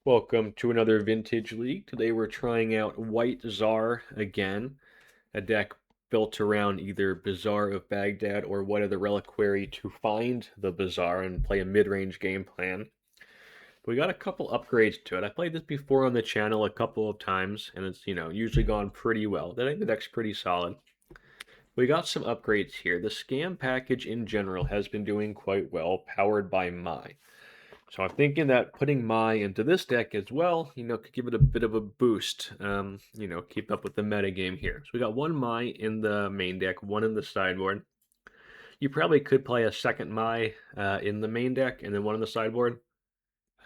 Welcome to another Vintage League. Today we're trying out White Czar again, a deck built around either Bazaar of Baghdad or What of the Reliquary to find the Bazaar and play a mid-range game plan. We got a couple upgrades to it. I played this before on the channel a couple of times, and it's, usually gone pretty well. I think the deck's pretty solid. We got some upgrades here. The scam package in general has been doing quite well, powered by Mai. So I'm thinking that putting Mai into this deck as well, could give it a bit of a boost. Keep up with the meta game here. So we got one Mai in the main deck, one in the sideboard. You probably could play a second Mai in the main deck and then one in the sideboard.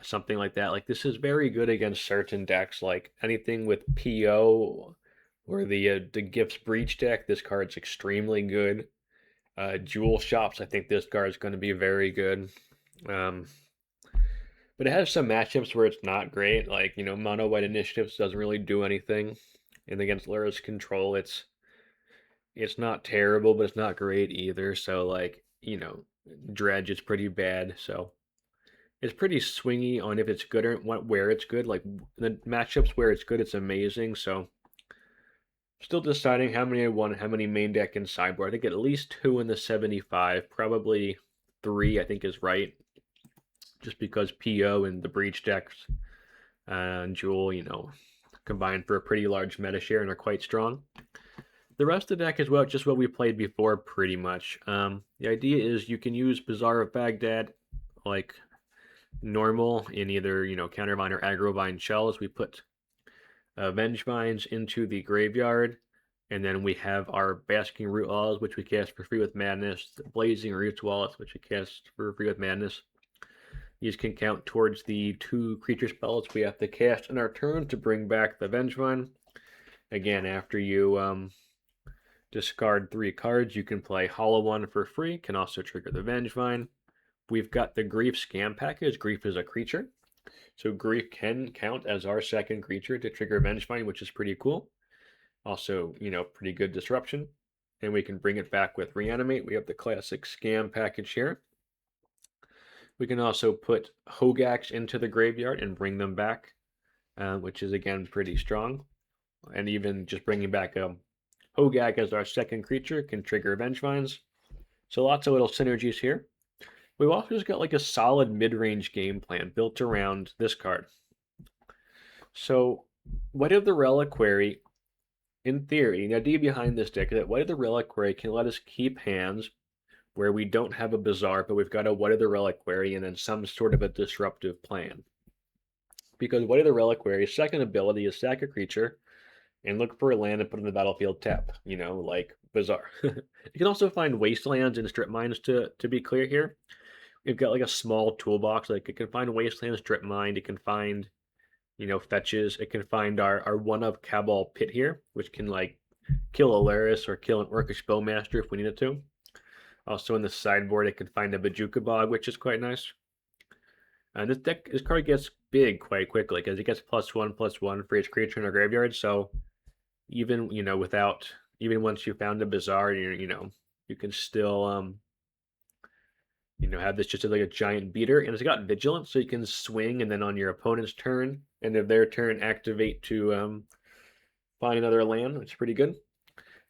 Something like that. Like this is very good against certain decks, like anything with PO or the Gifts Breach deck. This card's extremely good. Jewel Shops, I think this card is going to be very good. But it has some matchups where it's not great. Like, mono white initiatives doesn't really do anything. And against Lurrus Control, it's not terrible, but it's not great either. So like, Dredge is pretty bad. So it's pretty swingy on if it's good or where it's good. Like the matchups where it's good, it's amazing. So still deciding how many I want, how many main deck and sideboard. I think at least 2 in the 75, probably 3, I think is right. Just because PO and the Breach decks and Jewel, combined for a pretty large meta share and are quite strong. The rest of the deck is just what we played before, pretty much. The idea is you can use Bazaar of Baghdad like normal in either, Countervine or AggroVine shells. We put Vengevines into the graveyard, and then we have our Basking Rootwallas, which we cast for free with Madness, the Blazing Rootwalla, which we cast for free with Madness. These can count towards the 2 creature spells we have to cast in our turn to bring back the Vengevine. Again, after you discard 3 cards, you can play Hollow One for free, can also trigger the Vengevine. We've got the Grief Scam package. Grief is a creature, so Grief can count as our second creature to trigger Vengevine, which is pretty cool. Also, pretty good disruption. And we can bring it back with Reanimate. We have the classic Scam package here. We can also put Hogaaks into the graveyard and bring them back, which is again pretty strong. And even just bringing back a Hogaak as our second creature can trigger Vengevines. So lots of little synergies here. We've also just got like a solid mid-range game plan built around this card. So What of the Reliquary, in theory, the idea behind this deck is that What of the Reliquary can let us keep hands where we don't have a Bazaar, but we've got a What of the Reliquary and then some sort of a disruptive plan. Because What of the Reliquary's second ability is sack a creature and look for a land and put it in the battlefield tap, like Bazaar. You can also find Wastelands and Strip Mines to be clear here. We've got like a small toolbox, like it can find Wasteland, Strip Mine, it can find, fetches, it can find our one of Cabal Pit here, which can like kill a Lurrus or kill an Orcish Bowmaster if we need it to. Also in the sideboard, it can find a Bojuka Bog, which is quite nice. And this card gets big quite quickly because it gets +1/+1 for each creature in our graveyard. So even even once you found a Bazaar, you can still have this just like a giant beater, and it's got Vigilance, so you can swing, and then on your opponent's turn, and if their turn, activate to find another land, which is pretty good.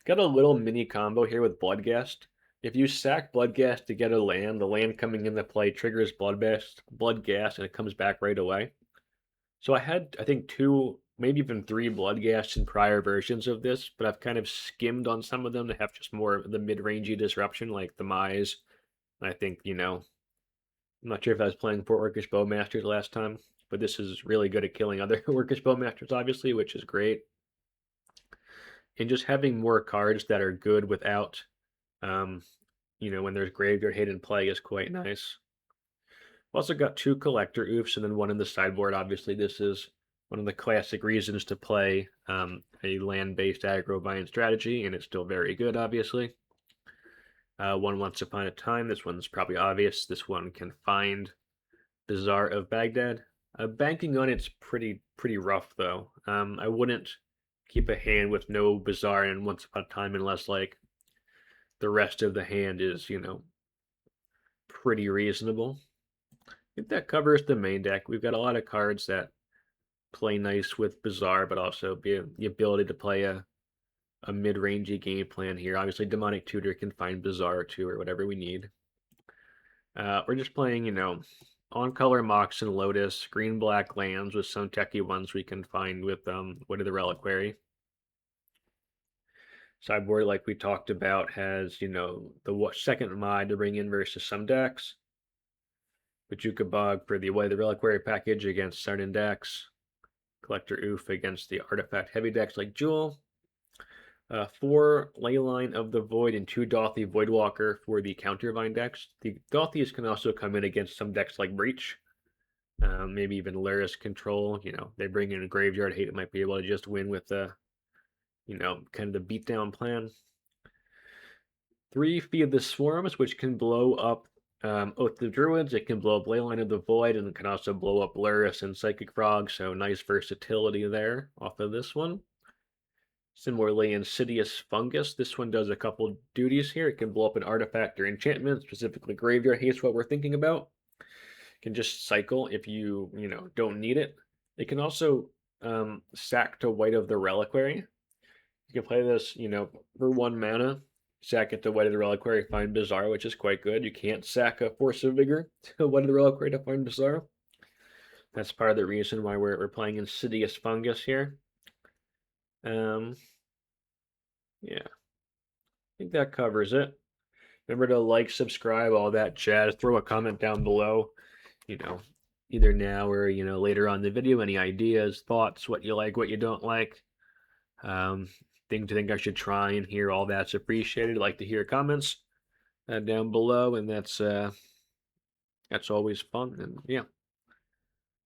Got a little mini combo here with Bloodghast. If you sack Bloodghast to get a land, the land coming into play triggers Bloodghast, and it comes back right away. So I had, I think, 2, maybe even 3 Bloodghasts in prior versions of this, but I've kind of skimmed on some of them to have just more of the mid-rangey disruption, like the Mize. I think, I'm not sure if I was playing for Orcish Bowmasters last time, but this is really good at killing other Orcish Bowmasters, obviously, which is great. And just having more cards that are good without when there's graveyard hidden play is quite nice. We've also got 2 Collector Ouphes and then 1 in the sideboard. Obviously, this is one of the classic reasons to play a land-based AggroVine strategy, and it's still very good, obviously. One Once Upon a Time. This one's probably obvious. This one can find Bazaar of Baghdad. Banking on it's pretty rough, though. I wouldn't keep a hand with no Bazaar and Once Upon a Time unless, like, the rest of the hand is, pretty reasonable. I think that covers the main deck. We've got a lot of cards that play nice with Bazaar, but also be the ability to play a mid-rangey game plan here. Obviously, Demonic Tutor can find Bazaar too, or whatever we need. We're just playing, on-color Mox and Lotus, green-black lands with some techie ones we can find with What are the Reliquary. Sideboard, like we talked about, has, the second mod to bring in versus some decks. Bojuka Bog for the Way the Reliquary package against certain decks. Collector Ouphe against the artifact heavy decks like Jewel. 4 Leyline of the Void and 2 Dauthi Voidwalker for the Countervine decks. The Dauthis can also come in against some decks like Breach. Maybe even Lurrus Control. They bring in a Graveyard Hate. It might be able to just win with the, kind of the beatdown plan. 3 Feed the Swarms, which can blow up Oath of Druids. It can blow up Leyline of the Void, and it can also blow up Lurrus and Psychic Frog, so nice versatility there off of this one. Similarly, Insidious Fungus. This one does a couple duties here. It can blow up an artifact or enchantment, specifically Graveyard Haste, what we're thinking about. It can just cycle if you, don't need it. It can also sack to White of the Reliquary. You can play this, for 1 mana. Sack it to White of the Reliquary, find Bazaar, which is quite good. You can't sack a Force of Vigor to White of the Reliquary to find Bazaar. That's part of the reason why we're playing Insidious Fungus here. Yeah, I think that covers it. Remember to like, subscribe, all that jazz. Throw a comment down below, either now or, later on in the video. Any ideas, thoughts, what you like, what you don't like. Things you think I should try and hear, all that's appreciated. I'd like to hear comments down below, and that's always fun. And yeah,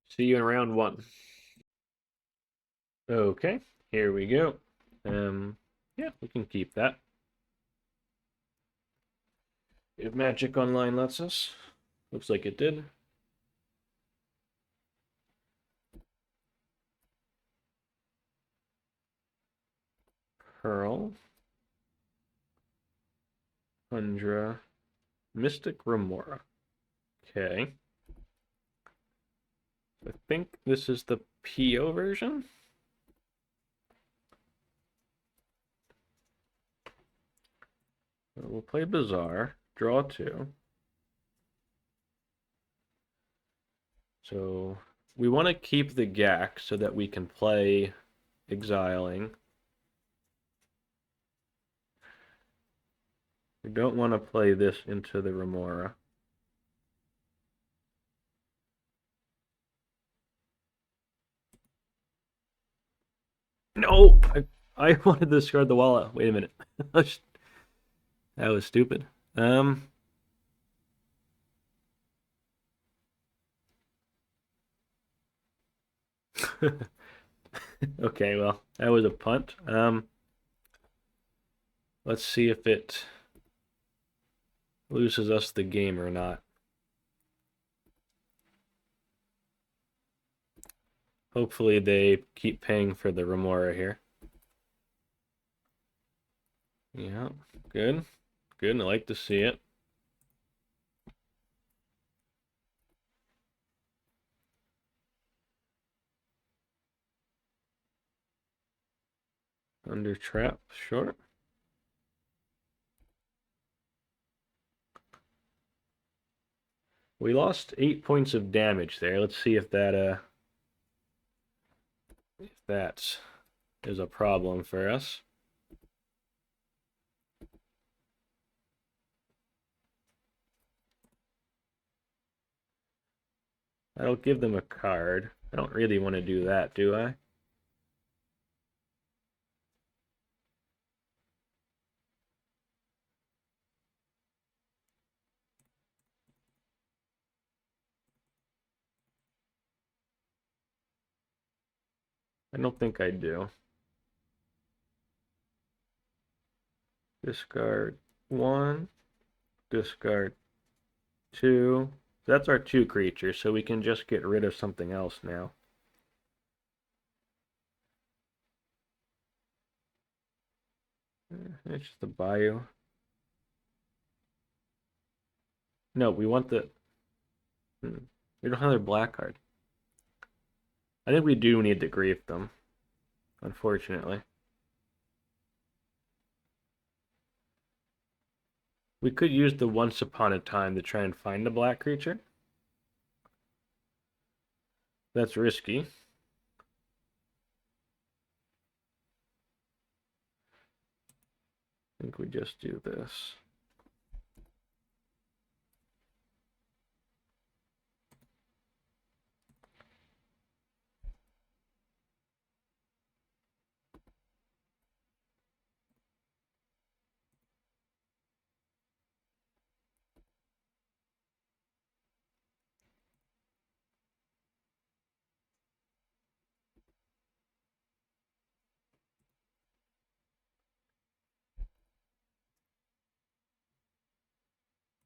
see you in round 1. Okay, here we go. Yeah, we can keep that. If Magic Online lets us. Looks like it did. Pearl. Tundra. Mystic Remora. Okay. I think this is the PO version. We'll play Bazaar. Draw 2. So we want to keep the Gack so that we can play Exiling. We don't want to play this into the Remora. No! I wanted to discard the Walla. Wait a minute. That was stupid. Okay, well, that was a punt. Let's see if it loses us the game or not. Hopefully they keep paying for the Remora here. Yeah, good. Good, I like to see it. Under trap, sure. We lost 8 points of damage there. Let's see if that is a problem for us. I'll give them a card. I don't really want to do that, do I? I don't think I do. Discard 1, discard 2. That's our 2 creatures, so we can just get rid of something else now. It's just the Bayou. No, we want the... We don't have their black card. I think we do need to grief them, unfortunately. We could use the Once Upon a Time to try and find a black creature. That's risky. I think we just do this.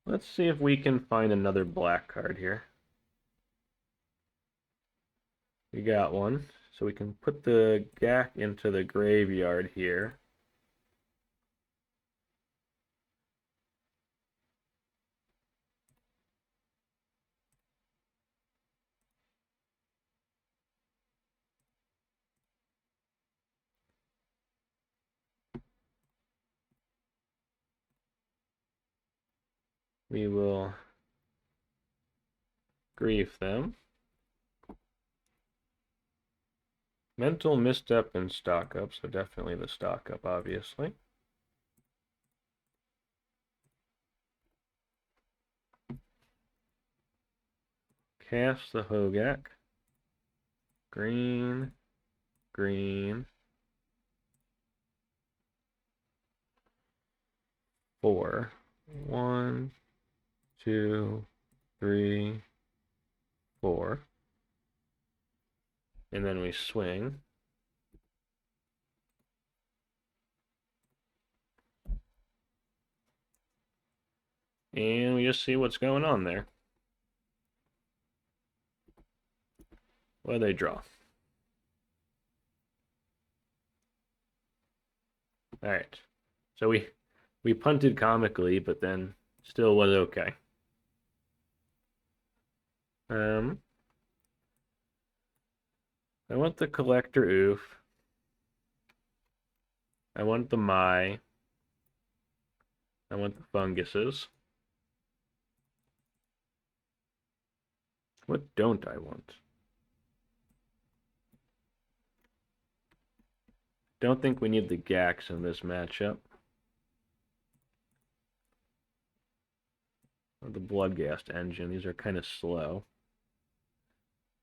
Let's see if we can find another black card here. We got one. So we can put the Gack into the graveyard here. We will grief them. Mental misstep and stock up, so definitely the stock up, obviously. Cast the Hogaak. Green, green. 4. 1, 2, 3, 4. And then we swing. And we just see what's going on there. What do they draw? Alright. So we punted comically, but then still was okay. I want the Collector Ouphe. I want the Mai. I want the funguses. What don't I want? Don't think we need the Gacks in this matchup. Or the Bloodghast Engine. These are kind of slow.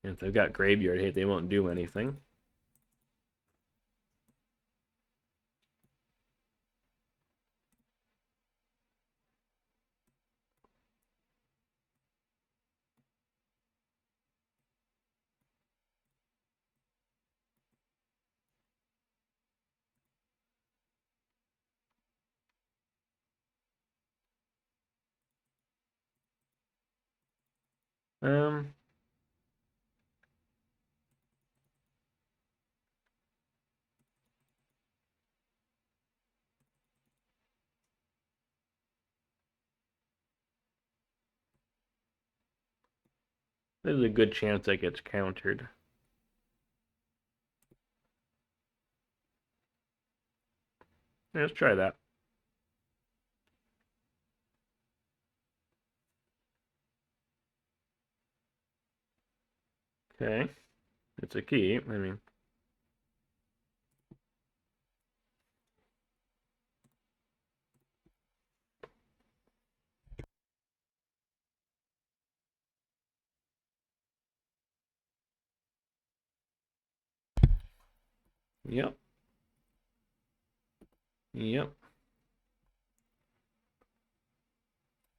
And if they've got Graveyard Hate, they won't do anything. There's a good chance that gets countered. Let's try that. Okay. It's a keep. I mean, yep. Yep.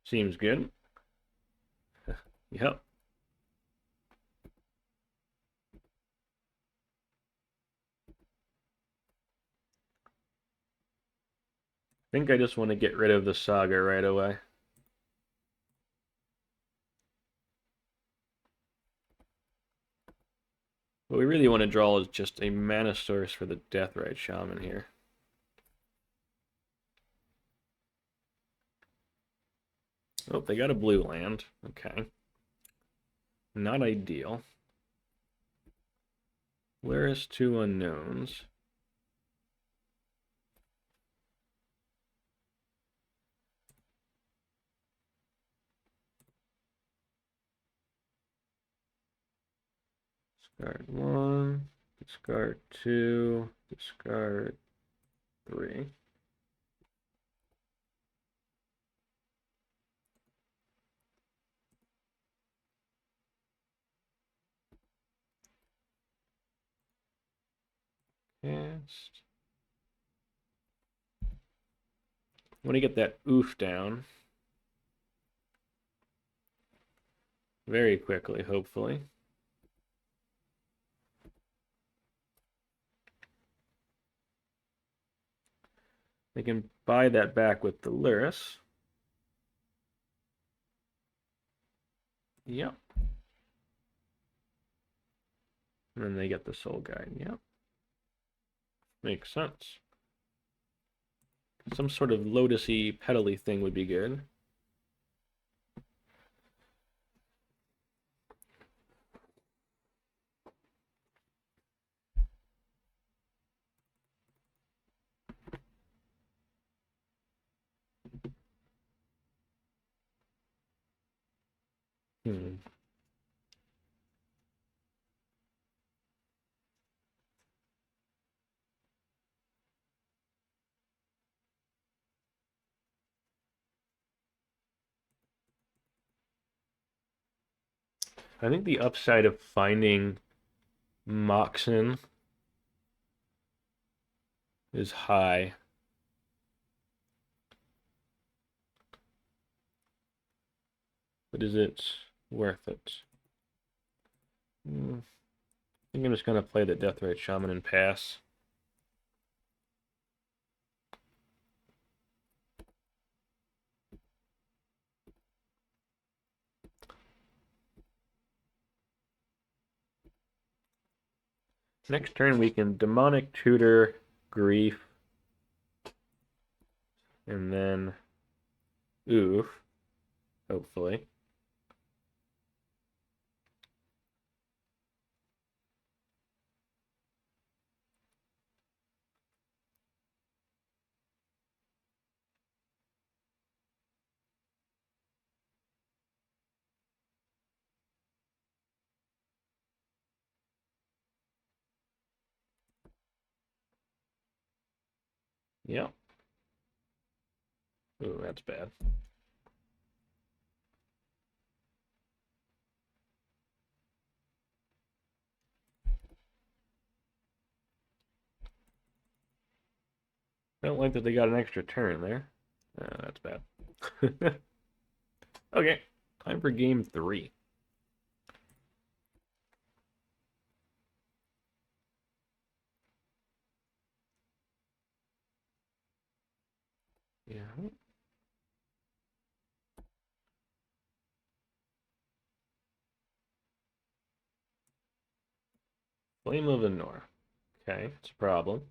Seems good. Yep. I think I just want to get rid of the Saga right away. What we really want to draw is just a mana source for the Deathrite Shaman here. Oh, they got a blue land. Okay. Not ideal. Lurrus 2 unknowns. Discard 1, discard 2, discard 3. Cast. I want to get that Ouphe down very quickly, hopefully. They can buy that back with the Lurrus. Yep. And then they get the Soul Guide. Yep. Makes sense. Some sort of lotusy, petally thing would be good. I think the upside of finding Moxen is high. But is it worth it? I think I'm just going to play the Deathrite Shaman and pass. Next turn we can Demonic Tutor, Grief, and then Ouphe, hopefully. Yep. Ooh, that's bad. I don't like that they got an extra turn there. That's bad. Okay, time for game 3. Yeah. Flame of the North. Okay, it's a problem.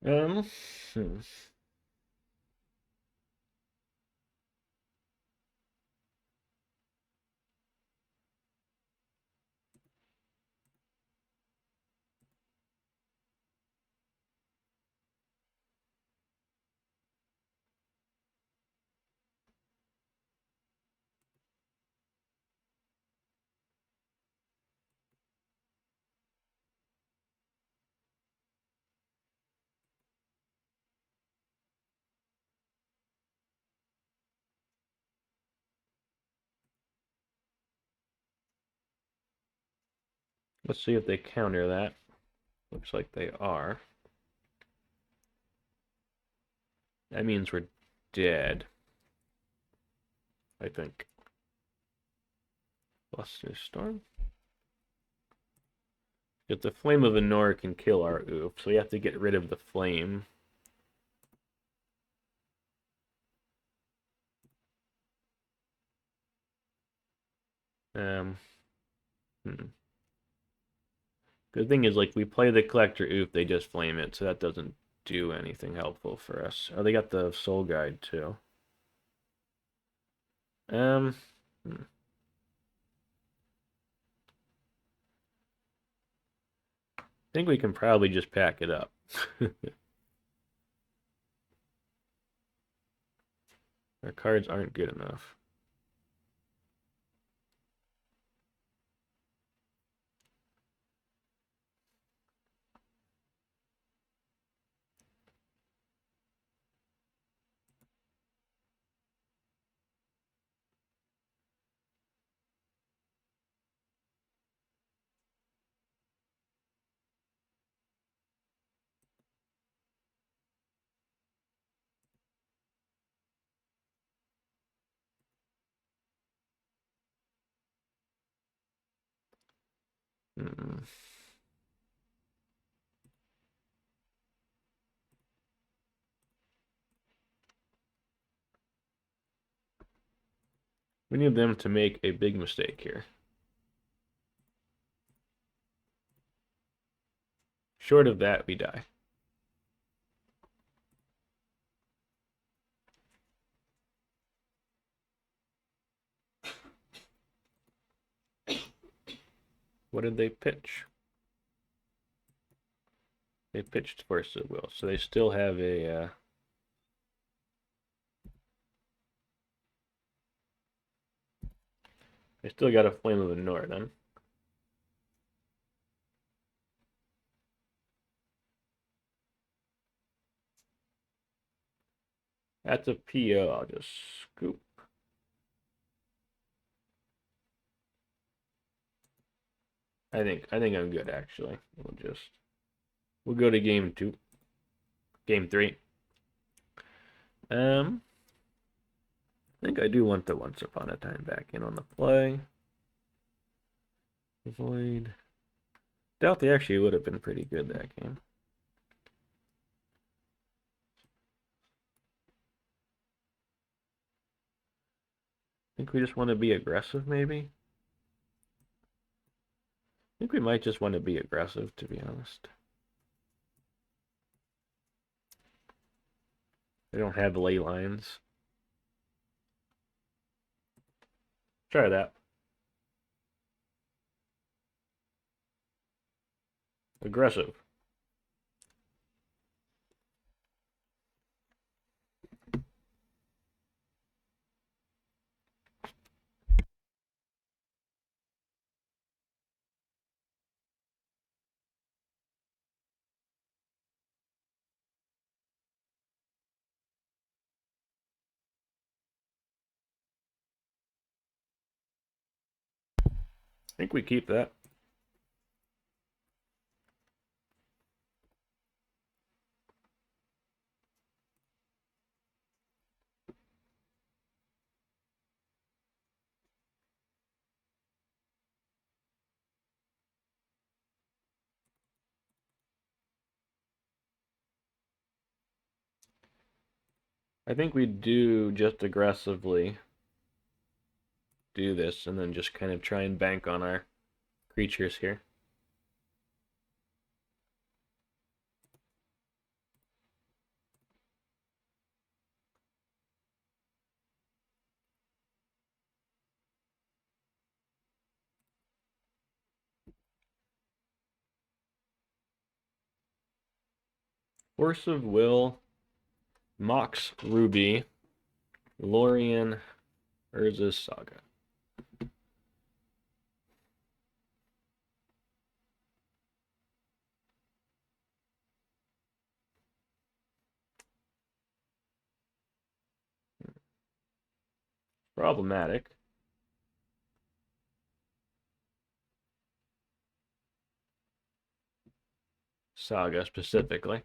Um, hmm. Let's see if they counter that. Looks like they are. That means we're dead, I think. Luster Storm. If the Flame of Anor can kill our Ouphe, so we have to get rid of the flame. Um, Good thing is, like, we play the Collector Ouphe, they just flame it, so that doesn't do anything helpful for us. Oh, they got the Soul Guide, too. Um, hmm. I think we can probably just pack it up. Our cards aren't good enough. Hmm. We need them to make a big mistake here. Short of that, we die. What did they pitch? They pitched Force of Will, so they still have a... they still got a Flame of Anor, then. That's a PO, I'll just scoop. I think I'm good, actually. We'll go to game 2. Game 3. I think I do want the Once Upon a Time back in on the play. Void. Dauthi actually would have been pretty good that game. I think we just want to be aggressive, maybe? I think we might just want to be aggressive, to be honest. They don't have ley lines. Try that. Aggressive. I think we keep that. I think we do just aggressively do this and then just kind of try and bank on our creatures here. Force of Will, Mox Ruby, Lorien, Urza's Saga. Problematic. Saga specifically.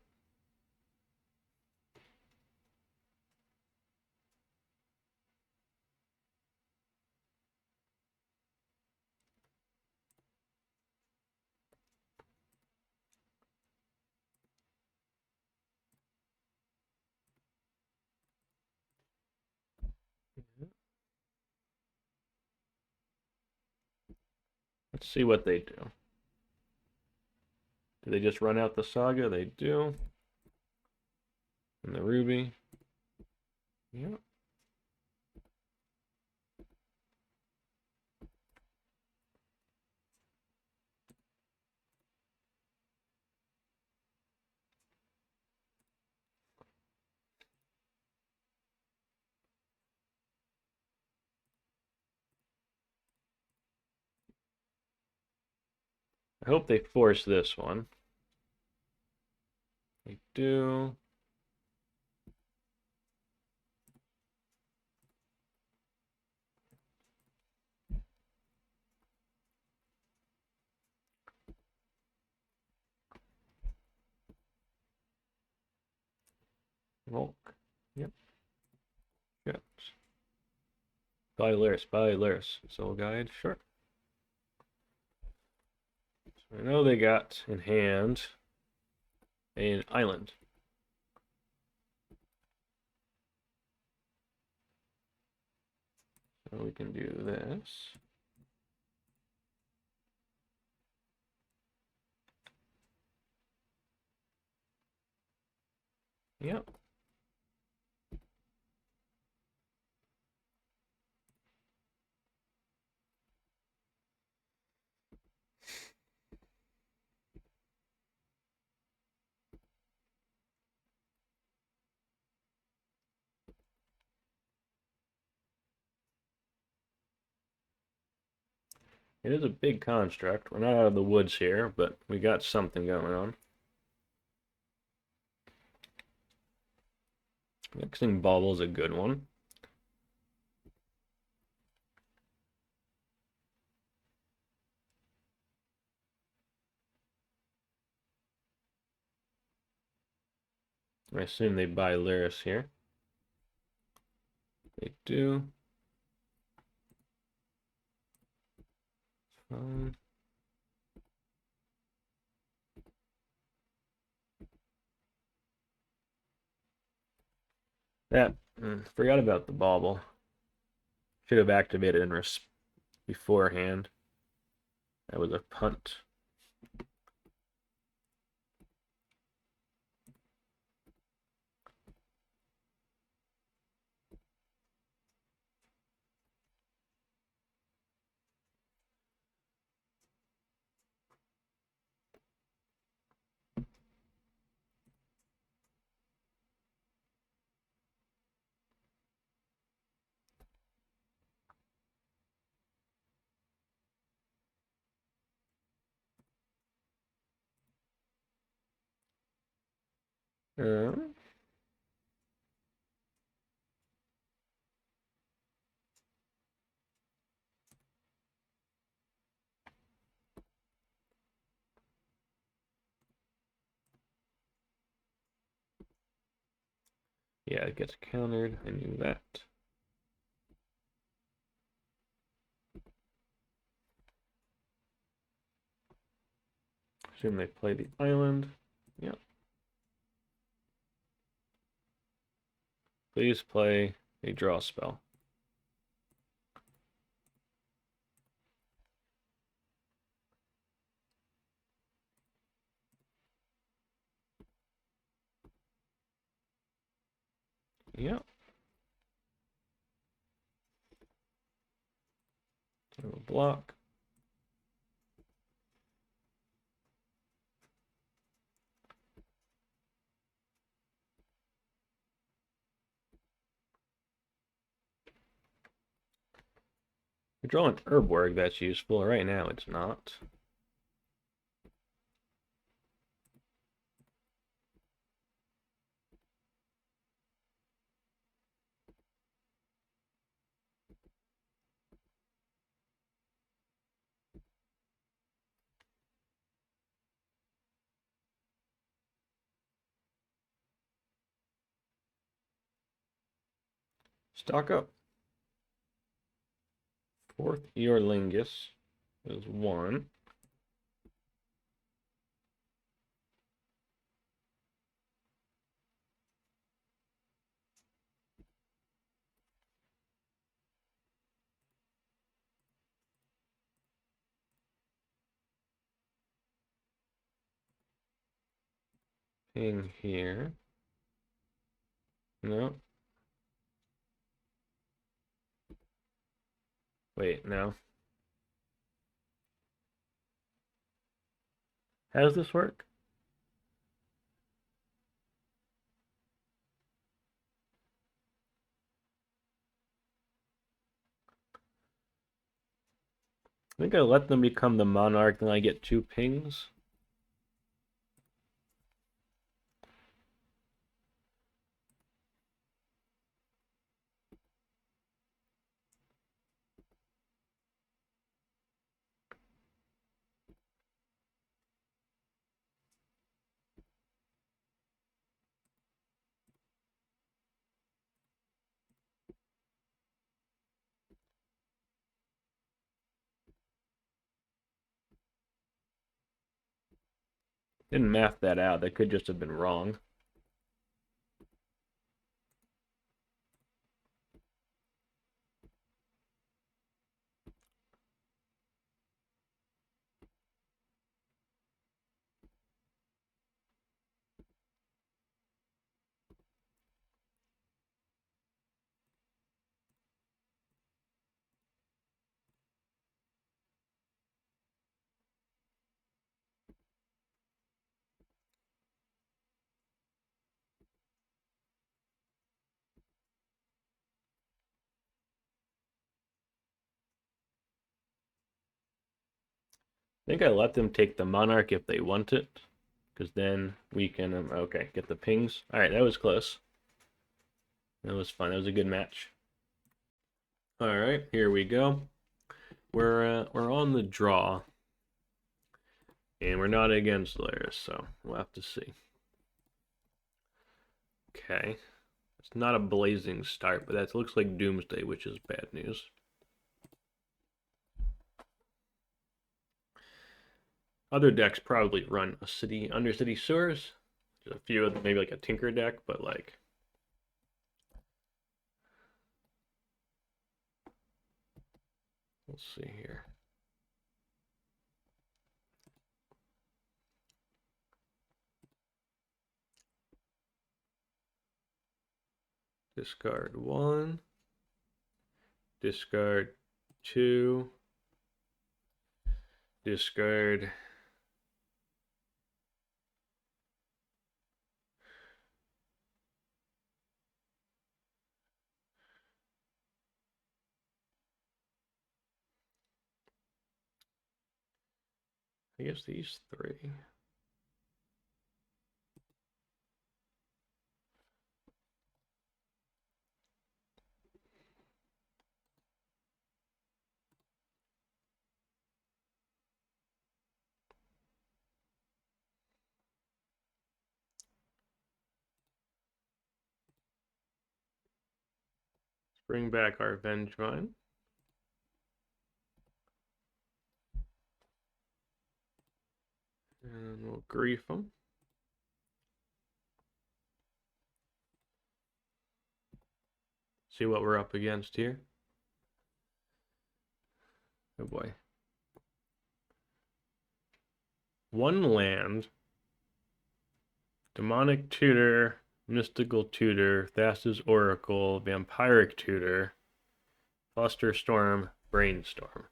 Let's see what they do. Do they just run out the Saga? They do. And the Ruby. Yep. I hope they force this one. They do. Volk. Yep. Yep. Lurrus. Soul Guide, sure. So I know they got in hand an island. So we can do this. Yep. It is a big construct. We're not out of the woods here, but we got something going on. Mixing Bauble is a good one. I assume they buy Lurrus here. They do. Fine. That, forgot about the Bauble. Should have activated in beforehand. That was a punt. Yeah, it gets countered. I knew that. Assume they play the island. Yep. Please play a draw spell. Yep. Block. We draw an Urborg that's useful. Right now it's not. Stock up. Fourth Eorlingus is 1. ping here. No. Wait, no. How does this work? I think I let them become the monarch, then I get 2 pings. Didn't math that out. That could just have been wrong. I think I let them take the monarch if they want it, because then we can, okay, get the pings. All right, that was close. That was fun. That was a good match. All right, here we go. We're on the draw, and we're not against Lurrus, so we'll have to see. Okay, it's not a blazing start, but that looks like Doomsday, which is bad news. Other decks probably run a city Undercity Sewers. There's a few of them, maybe like a Tinker deck, but like let's see here. Discard 1. Discard 2. Discard. I guess these 3. Let's bring back our Vengevine. And we'll grief them. See what we're up against here. Oh boy. 1 land. Demonic Tutor, Mystical Tutor, Thassa's Oracle, Vampiric Tutor, Flusterstorm, Brainstorm.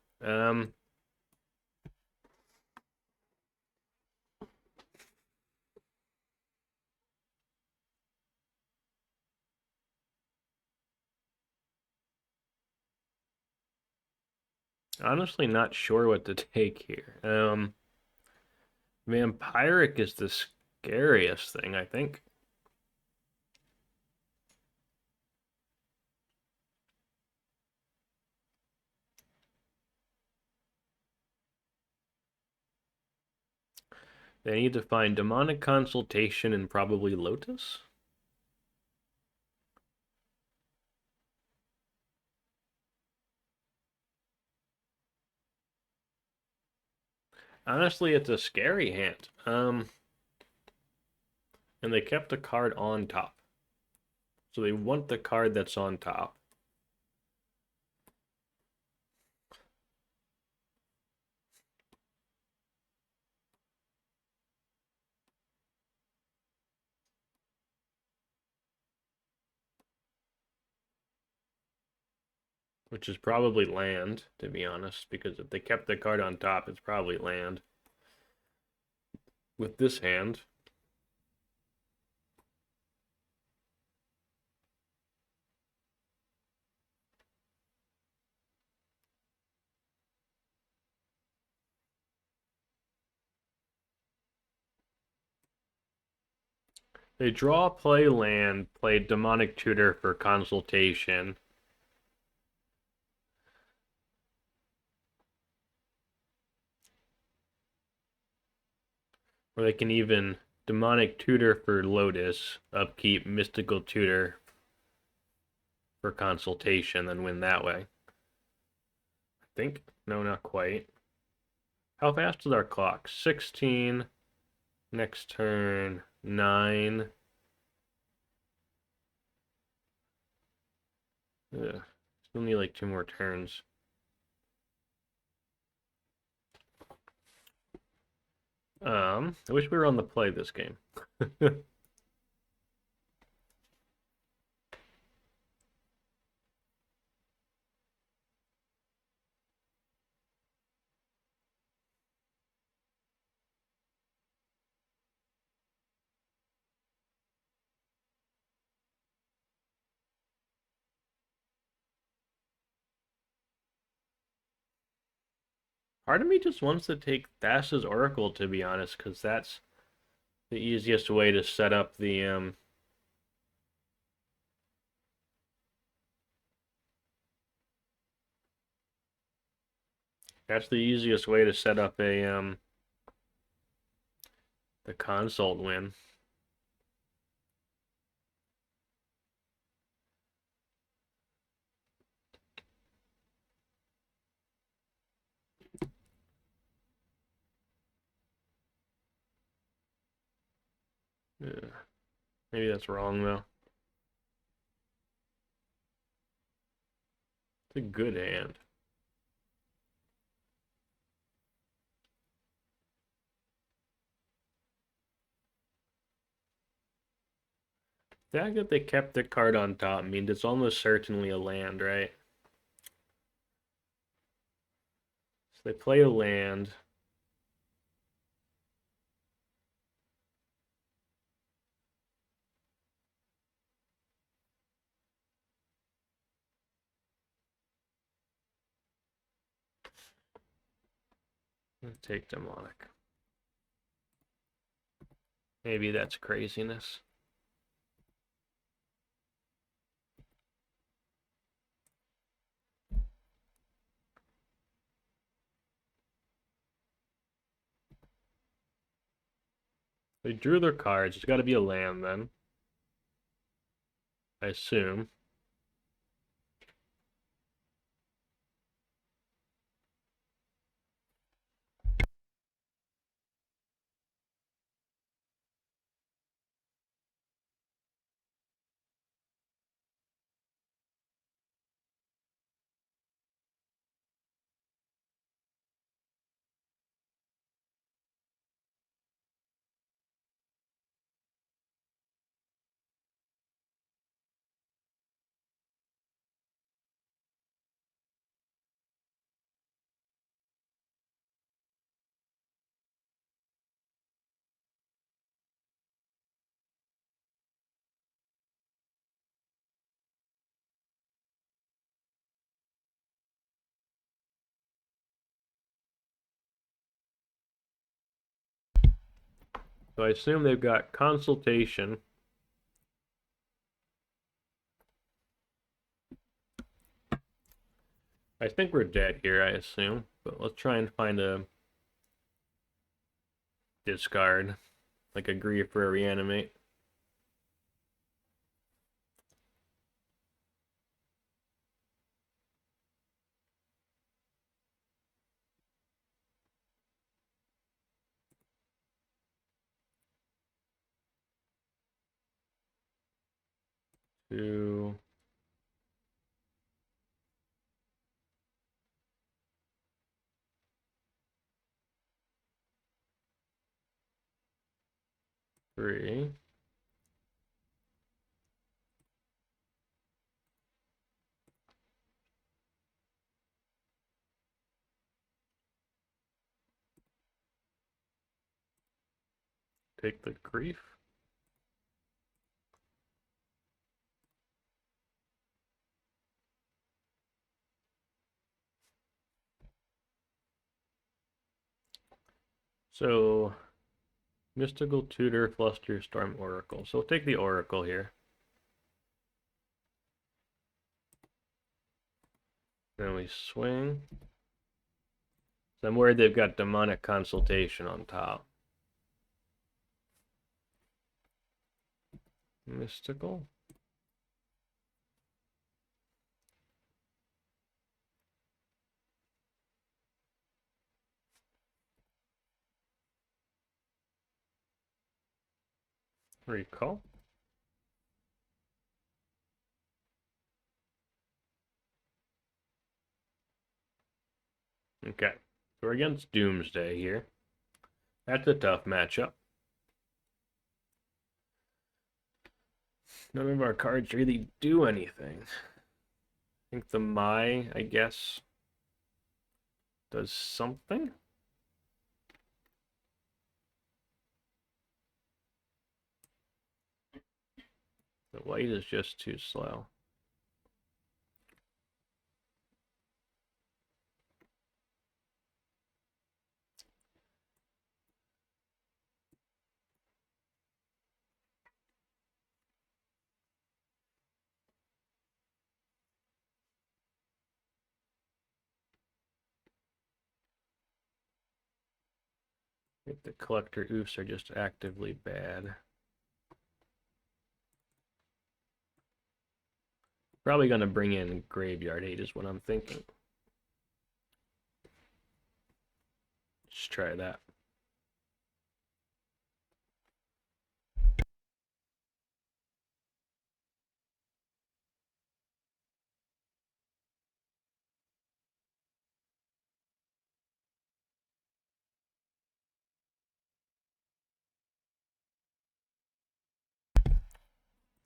Honestly, not sure what to take here. Vampiric is the scariest thing, I think. They need to find Demonic Consultation and probably Lotus. Honestly, it's a scary hand. And they kept a card on top. So they want the card that's on top. Which is probably land, to be honest, because if they kept the card on top, it's probably land. With this hand, they draw, play land, play Demonic Tutor for consultation. Or they can even Demonic Tutor for Lotus, upkeep Mystical Tutor for consultation, then win that way. I think. No, not quite. How fast is our clock? 16. Next turn, 9. Ugh. Still need like 2 more turns. I wish we were on the play this game. Part of me just wants to take Thassa's Oracle, to be honest, because that's the easiest way to set up the that's the easiest way to set up a the consult win. Yeah. Maybe that's wrong though. It's a good hand. The fact that they kept the card on top means it's almost certainly a land, right? So they play a land. Take Demonic. Maybe that's craziness. They drew their cards. It's got to be a land then. I assume. So I assume they've got consultation. I think we're dead here, I assume. But let's try and find a discard. Like a grief or a reanimate. Two. Three. Take the grief. So, Mystical Tutor, Fluster, Storm, Oracle. So we'll take the Oracle here. Then we swing. So I'm worried they've got Demonic Consultation on top. Mystical. Recall. Okay, so we're against Doomsday here. That's a tough matchup. None of our cards really do anything. I think the Mai, I guess, does something. The Wight is just too slow. I think the Collector Ouphes are just actively bad. Probably going to bring in Graveyard Hate is what I'm thinking. Just try that.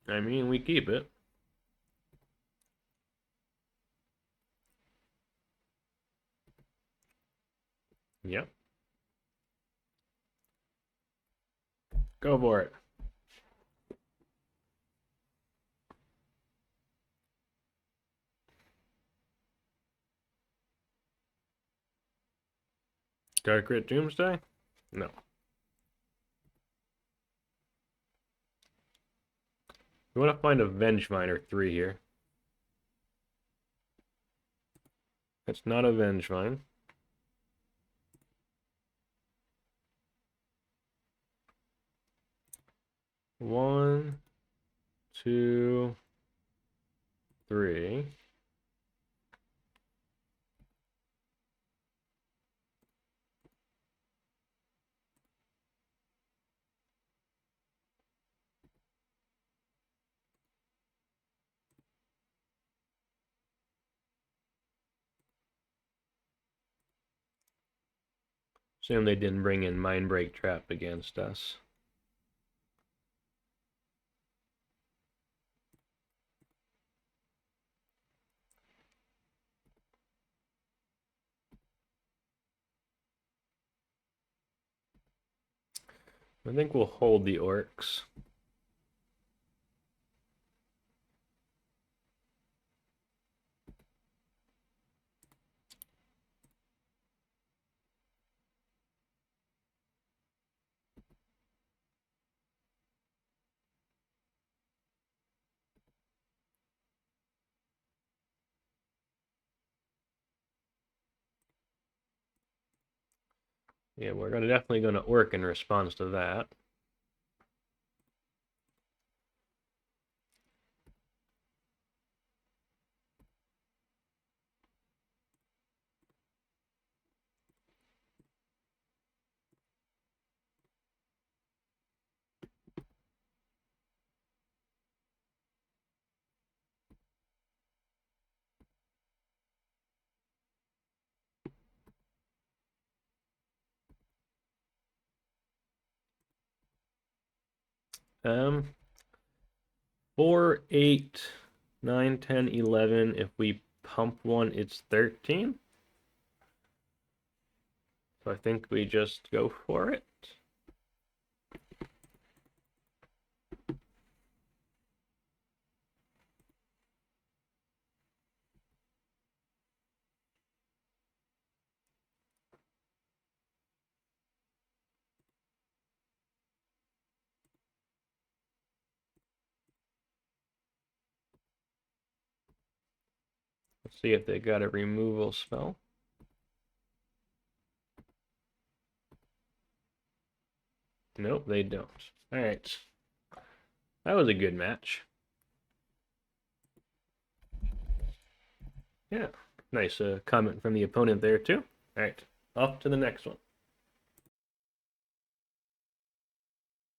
I mean, we keep it. Yep. Go for it. Dark Crit Doomsday? No. We want to find a Vengevine or 3 here. It's not a Vengevine. One, two, three. Assume they didn't bring in Mindbreak Trap against us. I think we'll hold the Orcs. Yeah, we're definitely going to Orc in response to that. Um, 4, 8, 9, 10, 11. If we pump one, it's 13. So I think we just go for it. See if they got a removal spell. Nope, they don't. Alright. That was a good match. Yeah, nice comment from the opponent there too. Alright, off to the next one.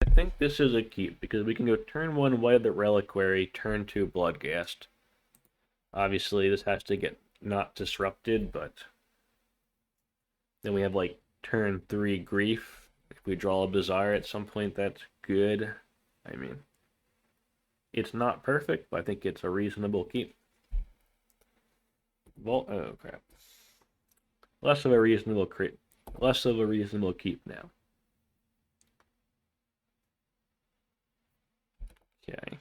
I think this is a keep because we can go turn 1 White of the Reliquary, turn 2 Bloodghast. Obviously, this has to get not disrupted, but then we have like turn 3 Grief. If we draw a Bazaar at some point, that's good. I mean, it's not perfect, but I think it's a reasonable keep. Well, oh crap. Less of a reasonable keep now. Okay.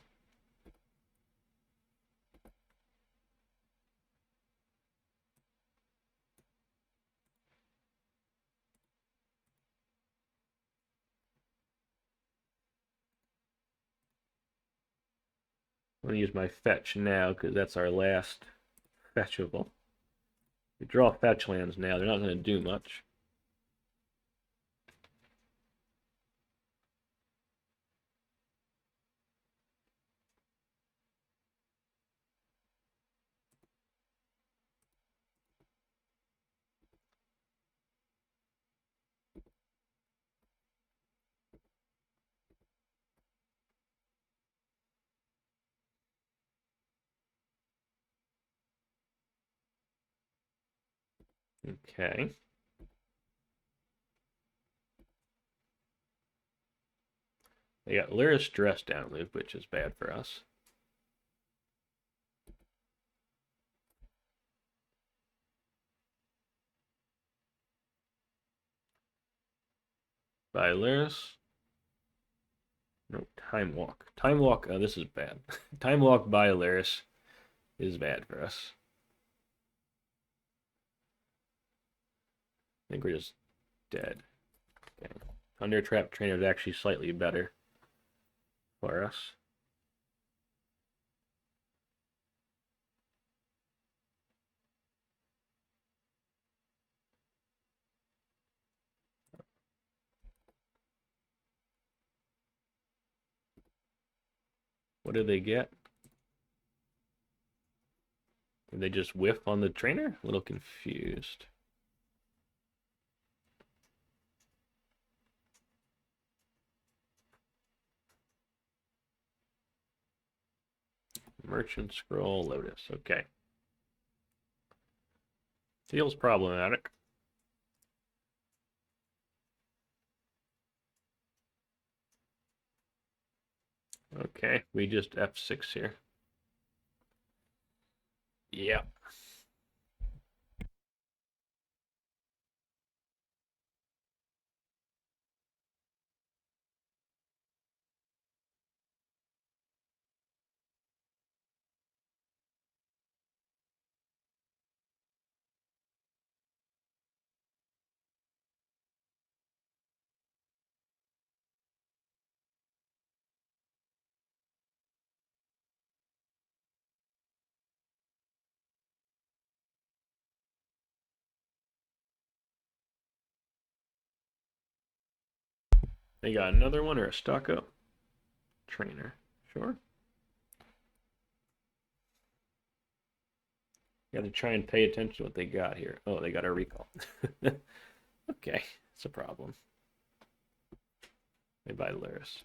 I'm going to use my fetch now because that's our last fetchable. We draw fetch lands now, they're not going to do much. Okay. They got Lurrus Dress Down Loop, which is bad for us. By Lurrus. No, Time Walk. Time Walk, oh, this is bad. Time Walk by Lurrus is bad for us. I think we're just dead. Okay. Thunder Trap Trainer is actually slightly better for us. What did they get? Did they just whiff on the trainer? A little confused. Merchant Scroll Lotus. Okay. Feels problematic. Okay, we just F6 here. Yeah. They got another one or a stock up? Trainer. Sure. Got to try and pay attention to what they got here. Oh, they got a recall. Okay, it's a problem. They buy Lurrus.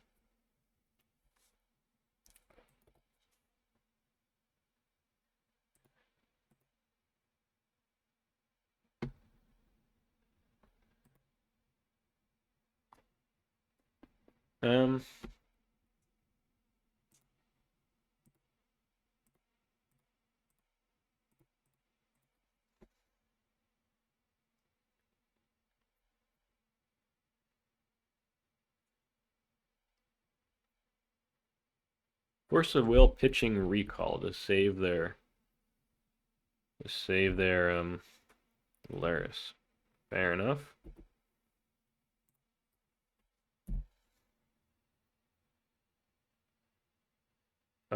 Um, Force of Will pitching recall to save their Lurrus. Fair enough.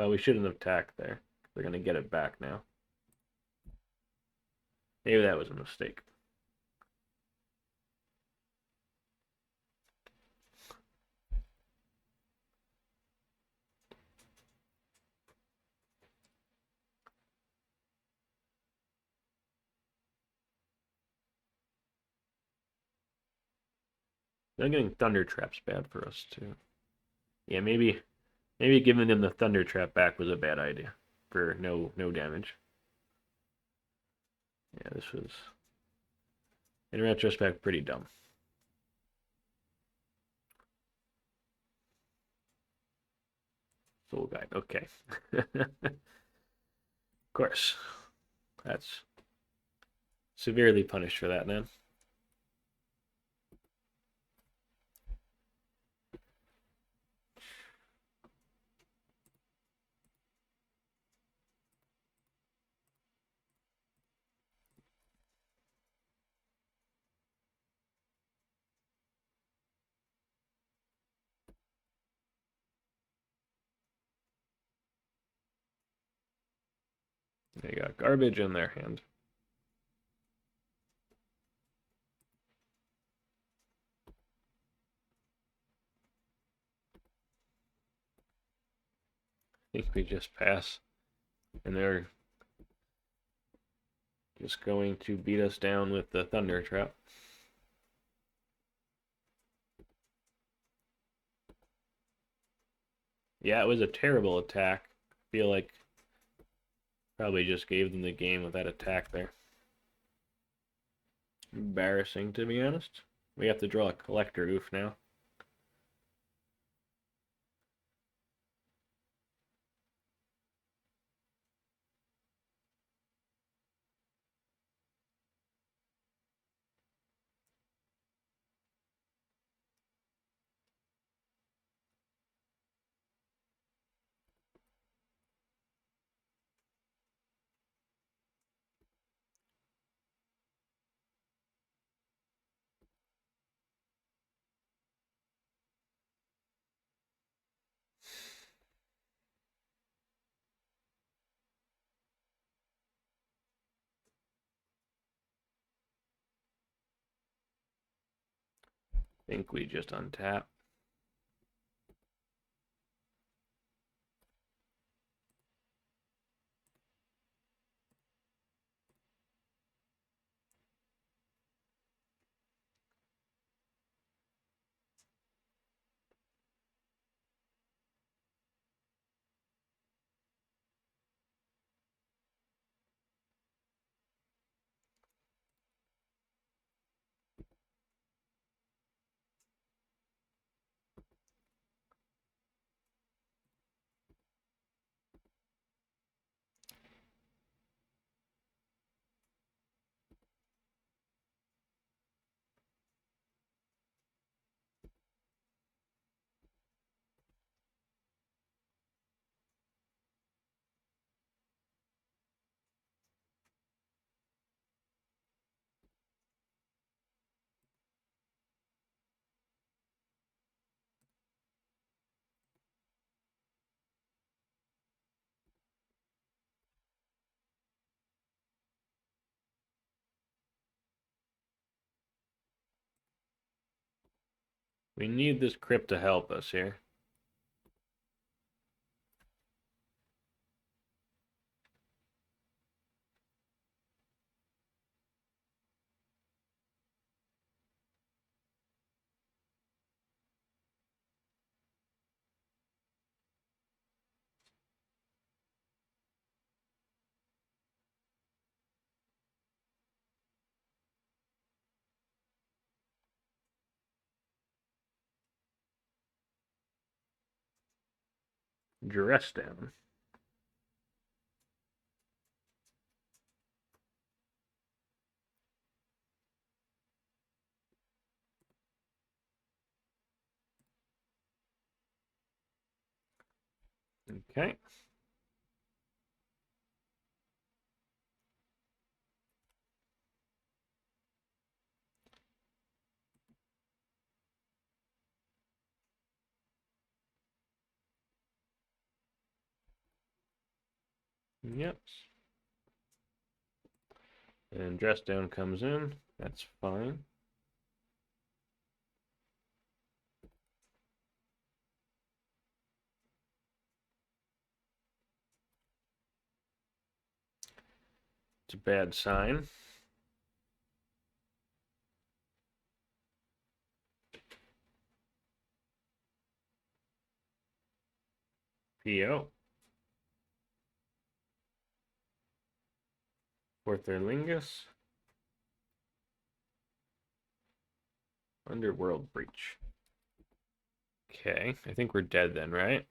We shouldn't have attacked there. They're gonna get it back now. Maybe that was a mistake. Then getting Thunder Trap's bad for us too. Yeah, maybe giving them the Thunder Trap back was a bad idea for no damage. Yeah, this was in retrospect pretty dumb. Soul Guide, okay. Of course. That's severely punished for that, man. They got garbage in their hand. I think we just pass. And they're just going to beat us down with the Thunder Trap. Yeah, it was a terrible attack. I feel like probably just gave them the game with that attack there. Embarrassing, to be honest. We have to draw a Collector Ouphe now. I think we just untap. We need this crypt to help us here. Dress down. Okay. Yep. And Dress Down comes in. That's fine. It's a bad sign. PO. Ortherlingus. Underworld Breach. Okay, I think we're dead then, right?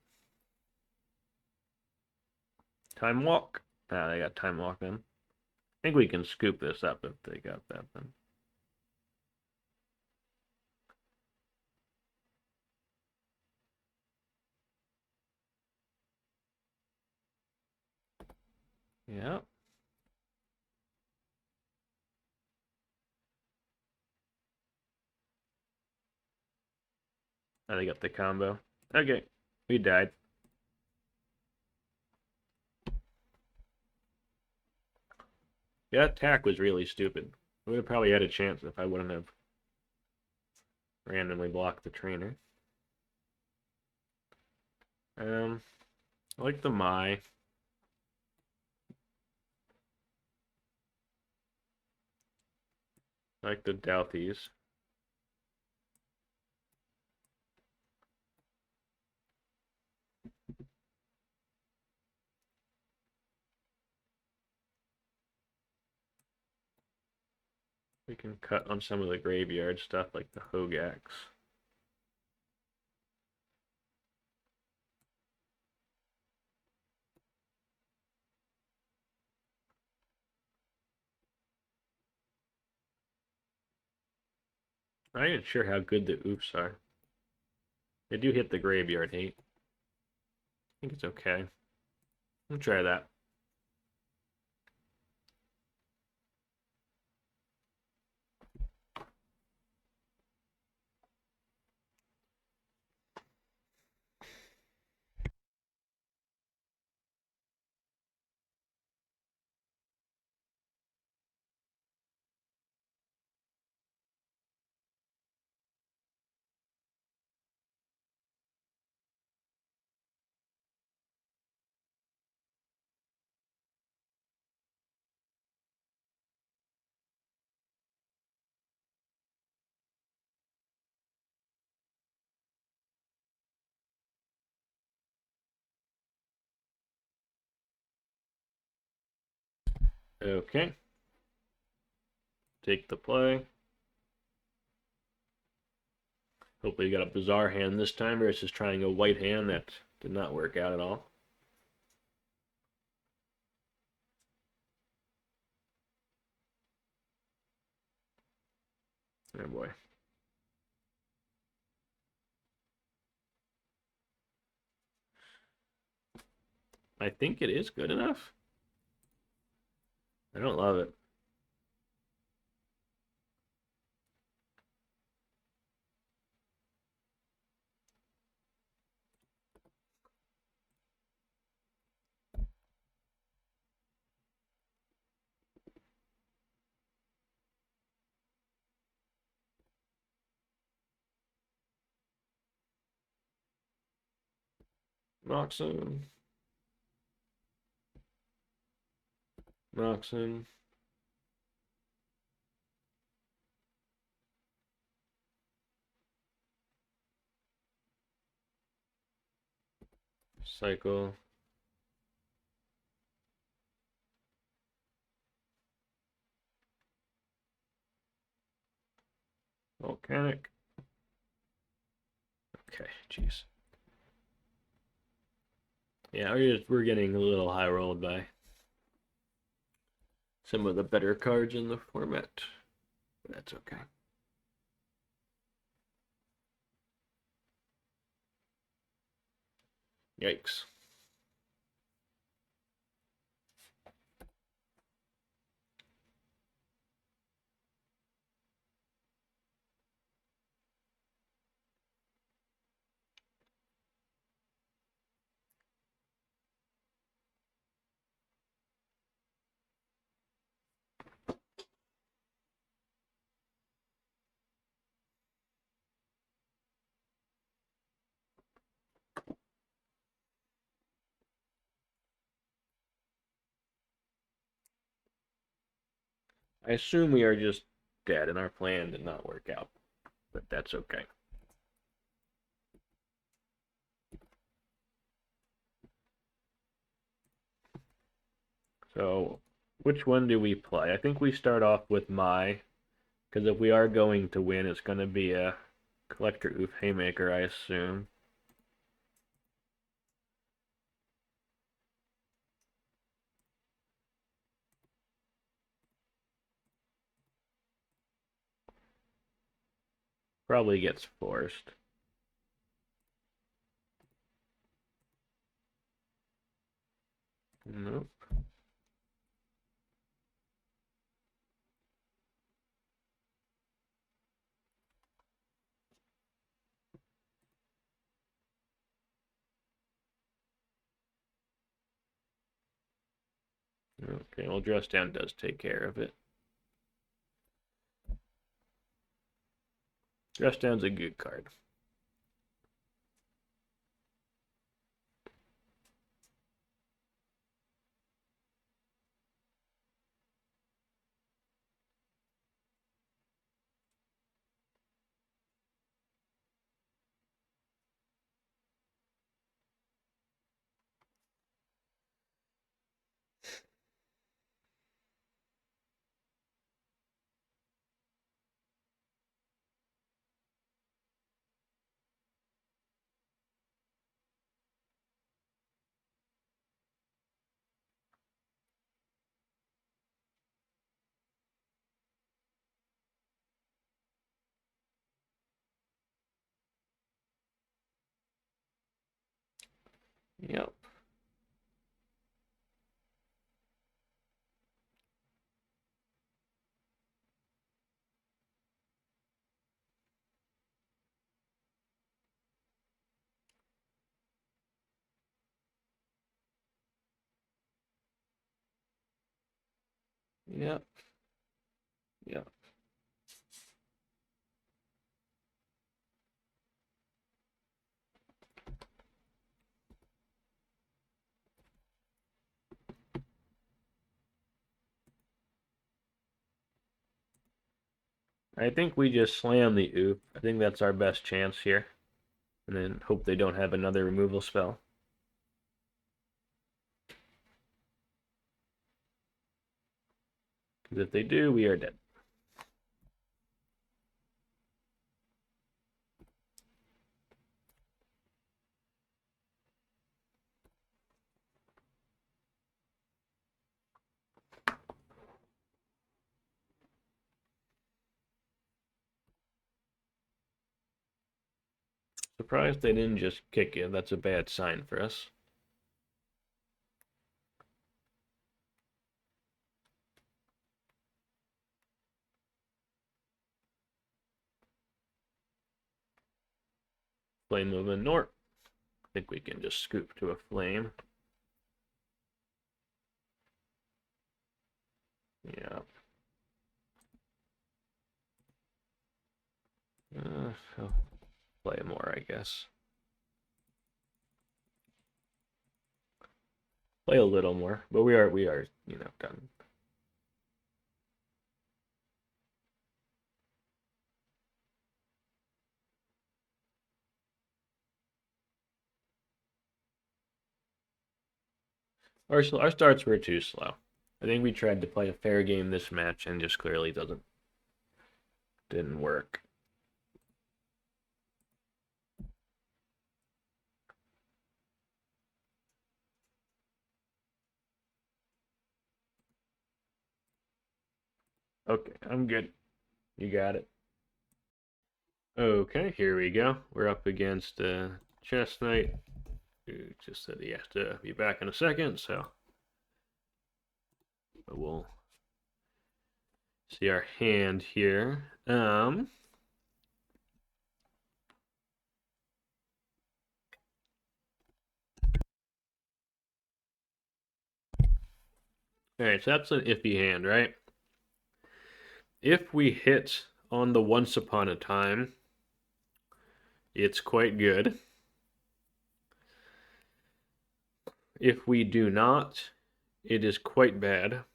Time Walk. Ah, they got Time Walk then. I think we can scoop this up if they got that then. Yeah. Oh, they got the combo. Okay, we died. Yeah, that attack was really stupid. We would have probably had a chance if I wouldn't have randomly blocked the trainer. I like the Mai. I like the Douthis. We can cut on some of the graveyard stuff like the Hogaaks. I'm not even sure how good the Ouphes are. They do hit the graveyard hate. I think it's okay. We'll try that. Okay. Take the play. Hopefully you got a bizarre hand this time versus trying a white hand that did not work out at all. Oh boy. I think it is good enough. I don't love it. Moxen. Moxen. Cycle. Volcanic. Okay, jeez. Yeah, we're getting a little high rolled by some of the better cards in the format. But that's okay. Yikes. I assume we are just dead and our plan did not work out, but that's okay. So, which one do we play? I think we start off with Mai, because if we are going to win, it's going to be a Collector Ouphe Haymaker, I assume. Probably gets forced. Nope. Okay, well, Dress Down does take care of it. Dress Down's a good card. Yep. Yep. Yep. I think we just slam the Ouphe. I think that's our best chance here. And then hope they don't have another removal spell. Because if they do, we are dead. Surprised they didn't just kick it. That's a bad sign for us. Flame of a Nort. I think we can just scoop to a flame. Yeah. I'll play more, I guess. Play a little more, but we are, done. Our starts were too slow. I think we tried to play a fair game this match and just clearly didn't work. Okay, I'm good. You got it. Okay, here we go. We're up against Chess Knight, who just said he has to be back in a second, so we'll see our hand here. All right, so that's an iffy hand, right? If we hit on the Once Upon a Time, it's quite good. If we do not, it is quite bad.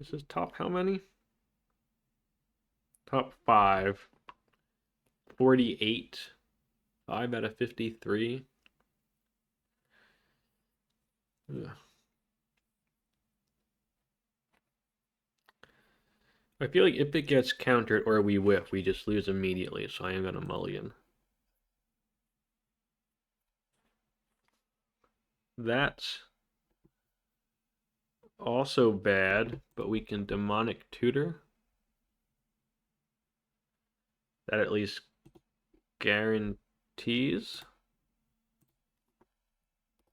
This is top how many? Top 5. 48. 5 out of 53. Ugh. I feel like if it gets countered or we whiff, we just lose immediately, so I am going to mulligan. That's also bad, but we can Demonic Tutor. That at least guarantees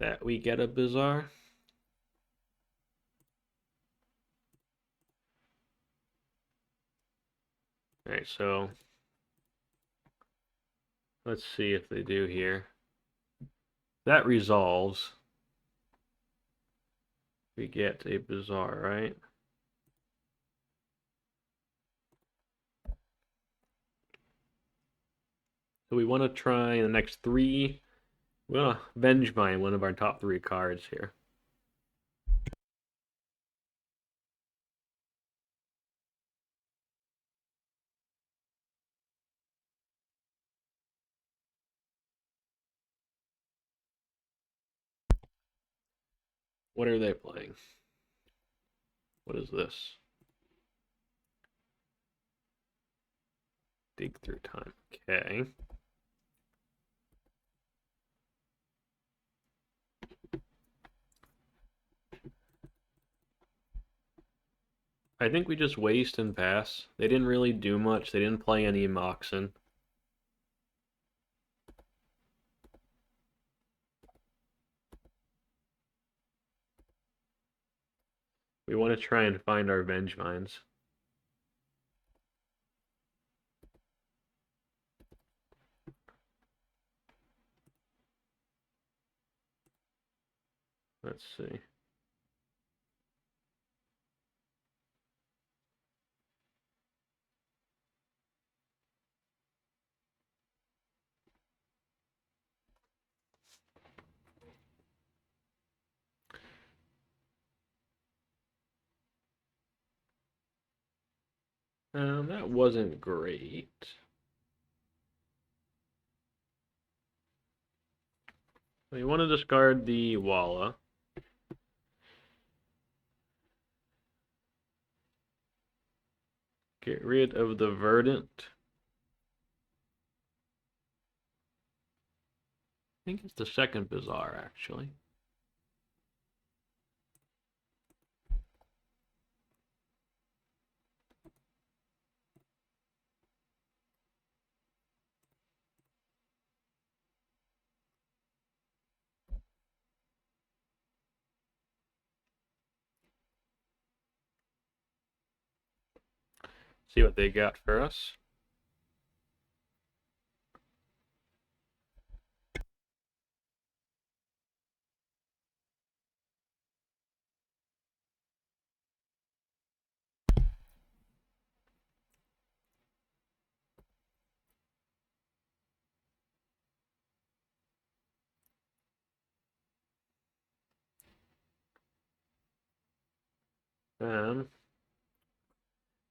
that we get a Bazaar. Alright, so let's see if they do here. That resolves. We get a Bazaar, right? So we want to try the next 3. We want to Vengevine, one of our top 3 cards here. What are they playing? What is this? Dig through time. Okay. I think we just waste and pass. They didn't really do much. They didn't play any Moxen. We want to try and find our Vengevines. Let's see. That wasn't great. We want to discard the Walla. Get rid of the Verdant. I think it's the second Bazaar, actually. See what they got for us.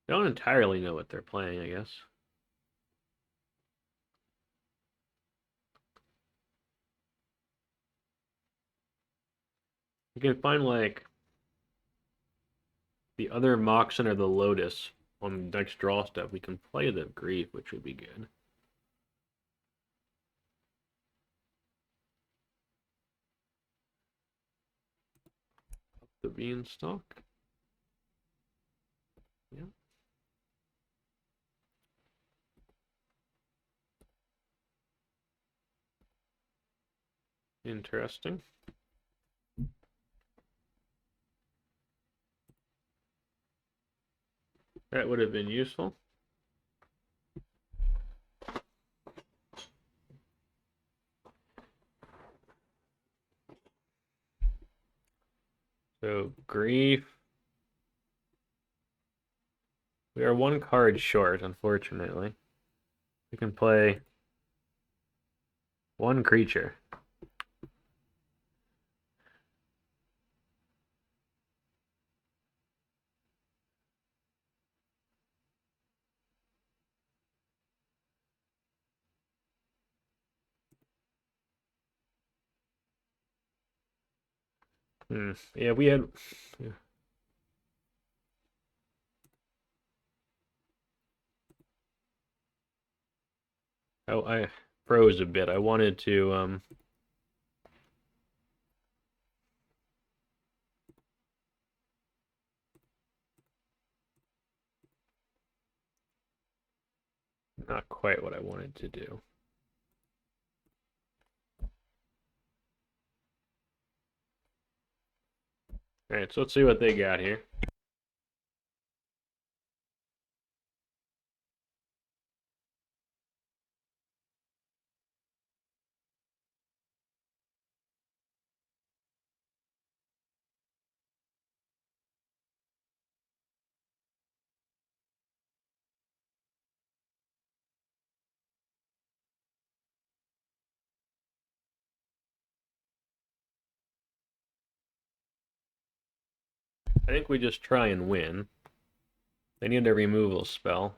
I don't entirely know what they're playing, I guess. You can find, like, the other Moxen or the Lotus on the next draw step. We can play the Grief, which would be good. The Beanstalk. Yeah. Interesting. That would have been useful. So, Grief. We are 1 card short, unfortunately. We can play 1 creature. Yeah, we had... Yeah. Oh, I froze a bit. I wanted to, not quite what I wanted to do. Alright, so let's see what they got here. I think we just try and win. They need a removal spell.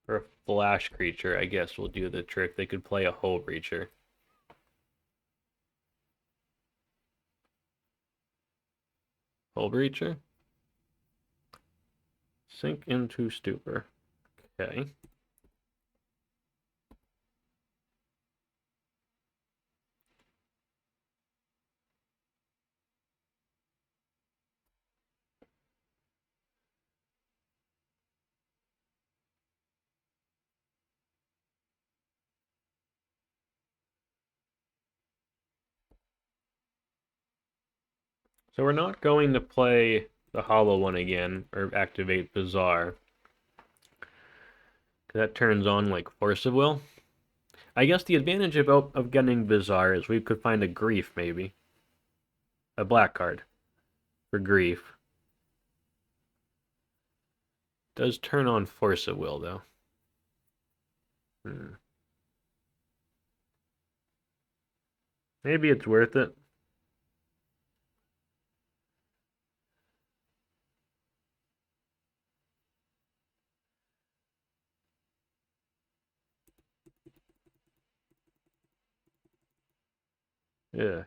For a flash creature, I guess will do the trick. They could play a Hull Breacher. Hull Breacher? Sink into Stupor. Okay. So we're not going to play the hollow one again, or activate Bazaar. That turns on, like, Force of Will. I guess the advantage of getting Bazaar is we could find a Grief, maybe. A black card for Grief. Does turn on Force of Will, though. Maybe it's worth it. Yeah.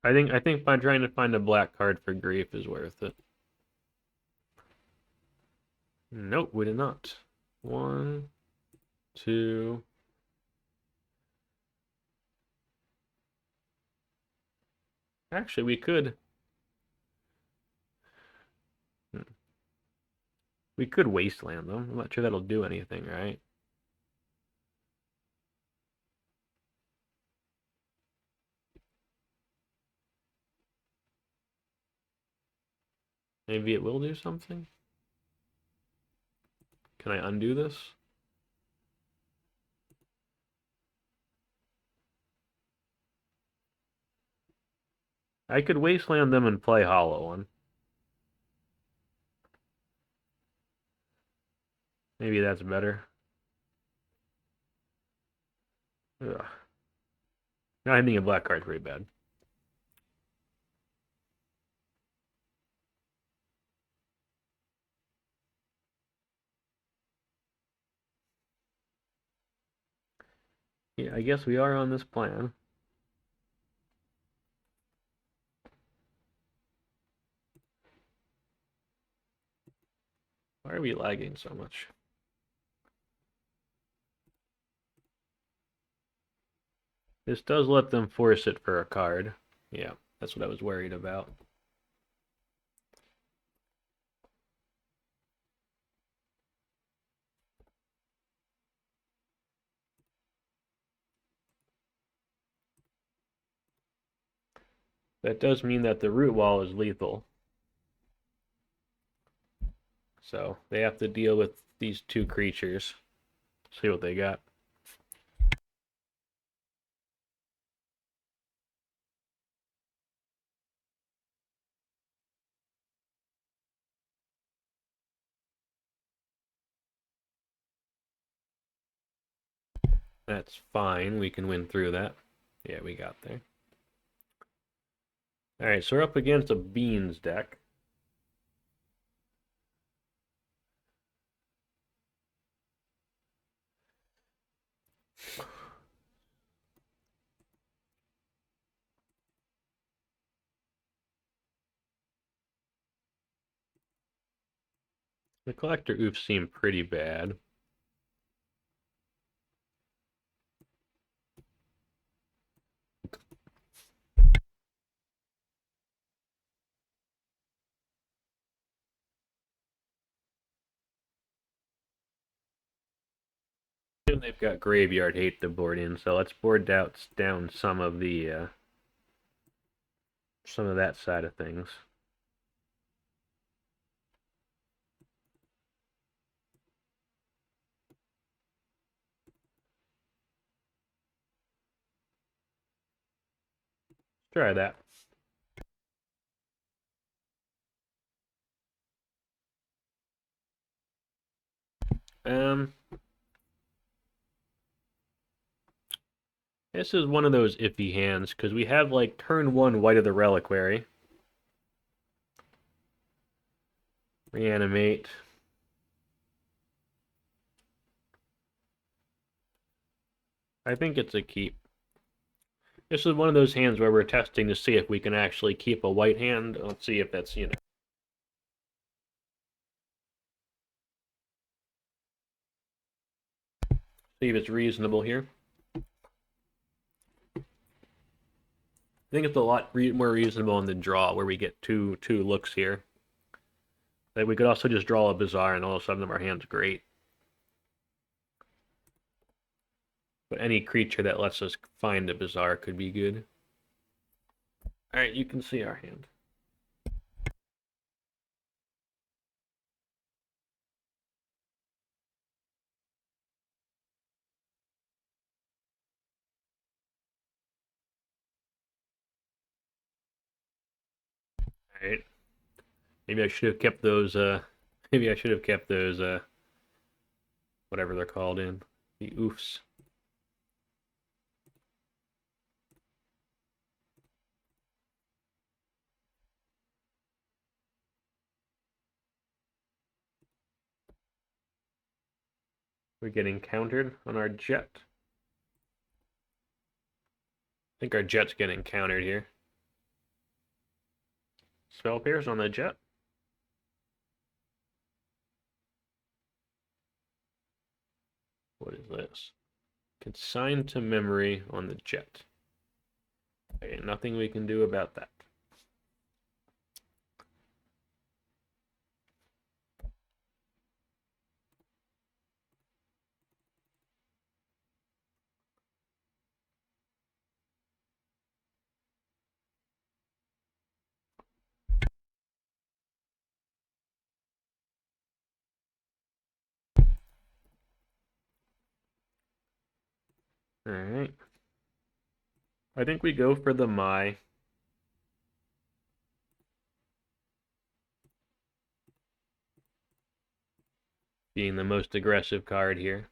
I think by trying to find a black card for Grief is worth it. Nope, we did not. 1, 2. Actually, we could. We could Wasteland them. I'm not sure that'll do anything, right? Maybe it will do something? Can I undo this? I could Wasteland them and play Hollow one. Maybe that's better. Ugh. Now I think a black card's pretty bad. Yeah, I guess we are on this plan. Why are we lagging so much? This does let them force it for a card. Yeah, that's what I was worried about. That does mean that the Rootwalla is lethal. So they have to deal with these two creatures. See what they got. That's fine. We can win through that. Yeah, we got there. Alright, so we're up against a Beans deck. The Collector Ouphe seemed pretty bad. And they've got Graveyard Hate to board in, so let's board down some of that side of things. Try that. This is one of those iffy hands, because we have, like, turn 1 Wight of the Reliquary. Reanimate. I think it's a keep. This is one of those hands where we're testing to see if we can actually keep a white hand. Let's see if that's, See if it's reasonable here. I think it's a lot more reasonable in the draw, where we get two looks here. Like, we could also just draw a Bazaar, and all of a sudden our hand's great. But any creature that lets us find a Bazaar could be good. Alright, you can see our hand. Alright. Maybe I should have kept those, whatever they're called in. The Ouphes. We're getting countered on our Jet. I think our Jet's getting countered here. Spell Pierce on the Jet. What is this? Consign to memory on the Jet. Okay, nothing we can do about that. Alright. I think we go for the Mai. Being the most aggressive card here.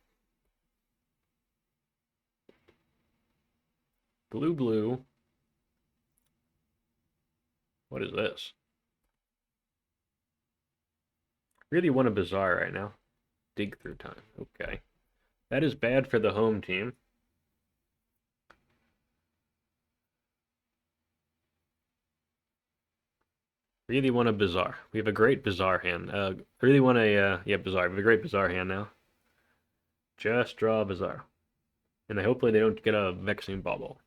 Blue. What is this? Really want a Bazaar right now. Dig through time. Okay. That is bad for the home team. Really want a Bazaar. We have a great Bazaar hand. Really want a, Bazaar. We have a great Bazaar hand now. Just draw a Bazaar. And hopefully they don't get a Vexing Bauble.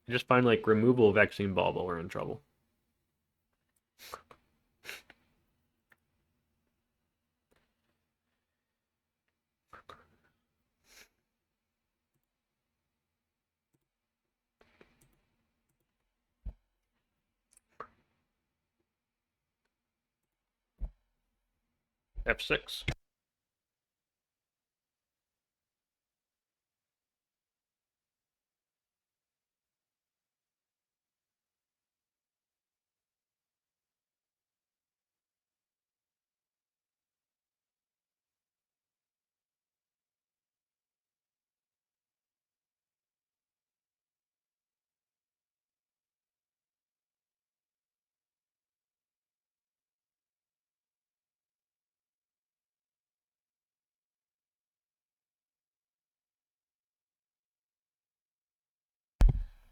Just find, like, removal Vexing Bauble, we're in trouble. F6.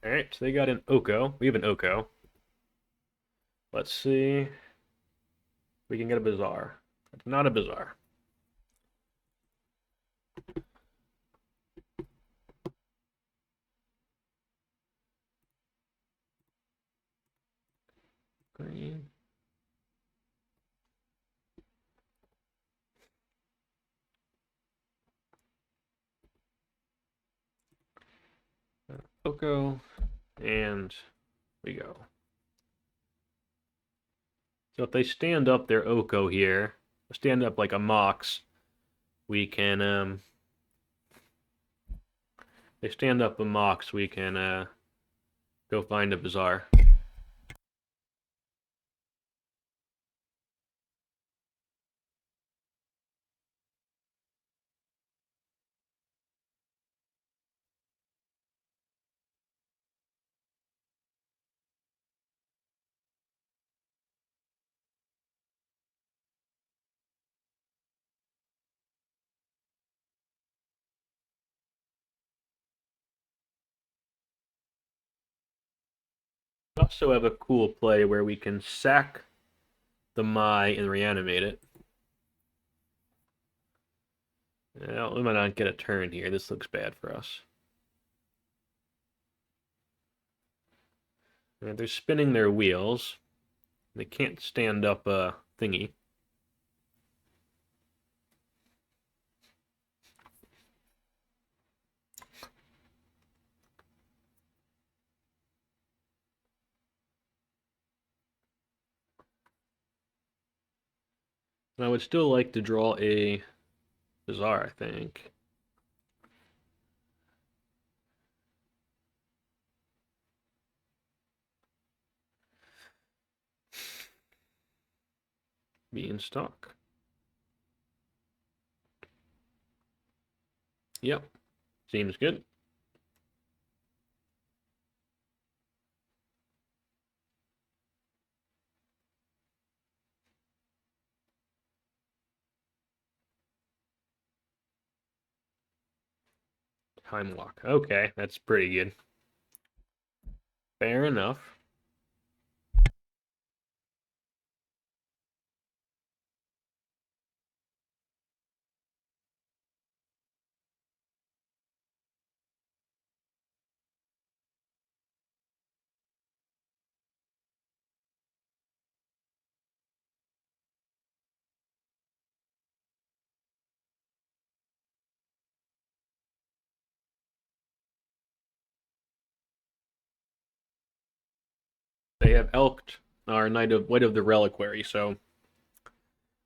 Alright, so they got an Oko. We have an Oko. Let's see. We can get a Bazaar. It's not a Bazaar. Green. Oko. And we go. So if they stand up their Oko here, stand up like a Mox, we can, they stand up a Mox, we can, go find a Bazaar. We also have a cool play where we can sack the Mai and reanimate it. Well, we might not get a turn here. This looks bad for us. They're spinning their wheels. They can't stand up a thingy. I would still like to draw a Bazaar, I think. Beanstalk. Yep. Seems good. Time walk. Okay, that's pretty good. Fair enough. They have elked our Wight of the Reliquary, so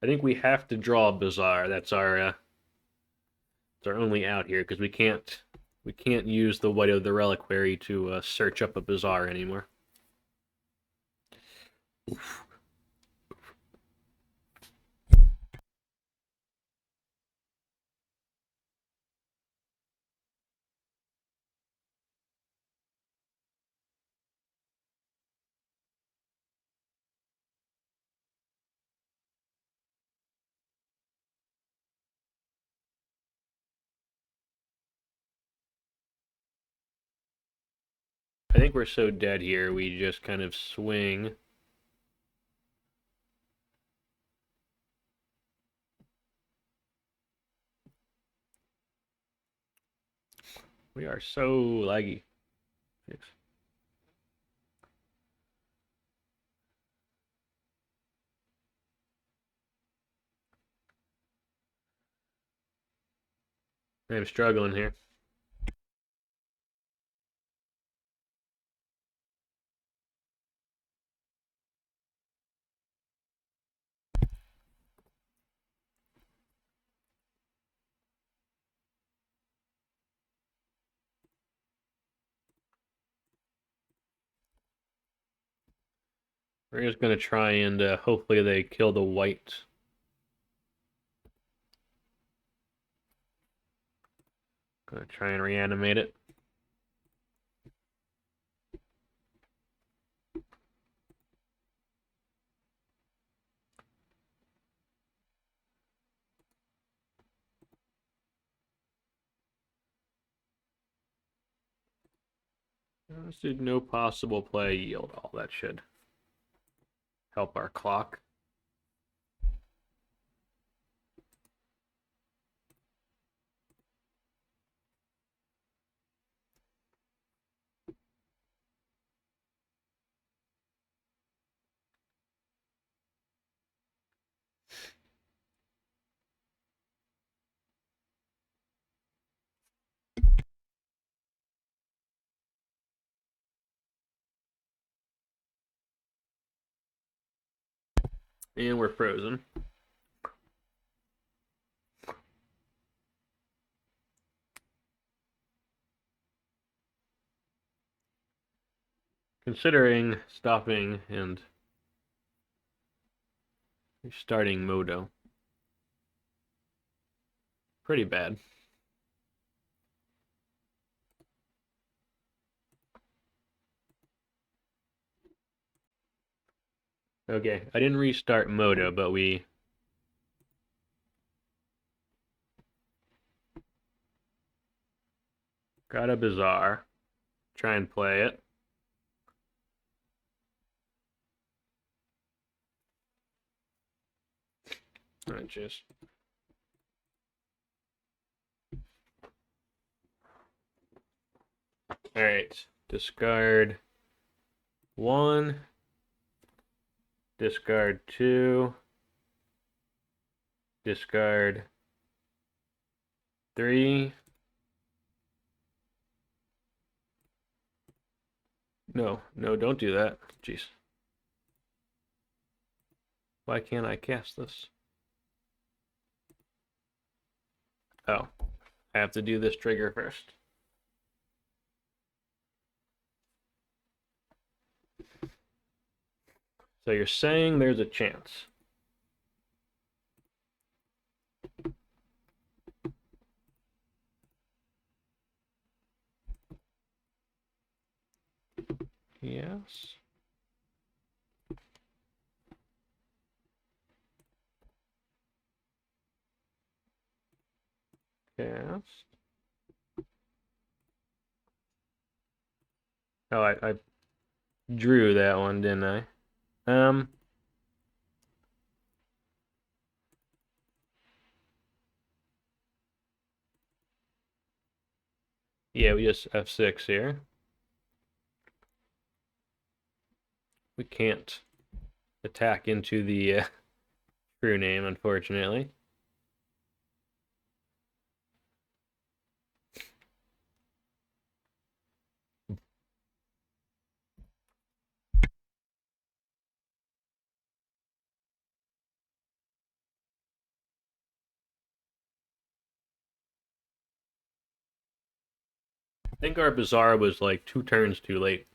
I think we have to draw a Bazaar. That's our only out here because we can't use the Wight of the Reliquary to search up a Bazaar anymore. Oof. I think we're so dead here, we just kind of swing. We are so laggy. I'm struggling here. We're just gonna try and hopefully they kill the white. Gonna try and reanimate it. Let's do no possible play, yield all. That should help our clock. And we're frozen. Considering stopping and restarting Modo. Pretty bad. Okay, I didn't restart Modo, but we got a Bazaar. Try and play it. I just Alright, discard 1, discard 2, discard 3. No, don't do that. Jeez. Why can't I cast this? Oh, I have to do this trigger first. So you're saying there's a chance. Yes. Cast. Oh, I drew that one, didn't I? Yeah, we just F6 here. We can't attack into the true name, unfortunately. I think our Bazaar was like 2 turns too late.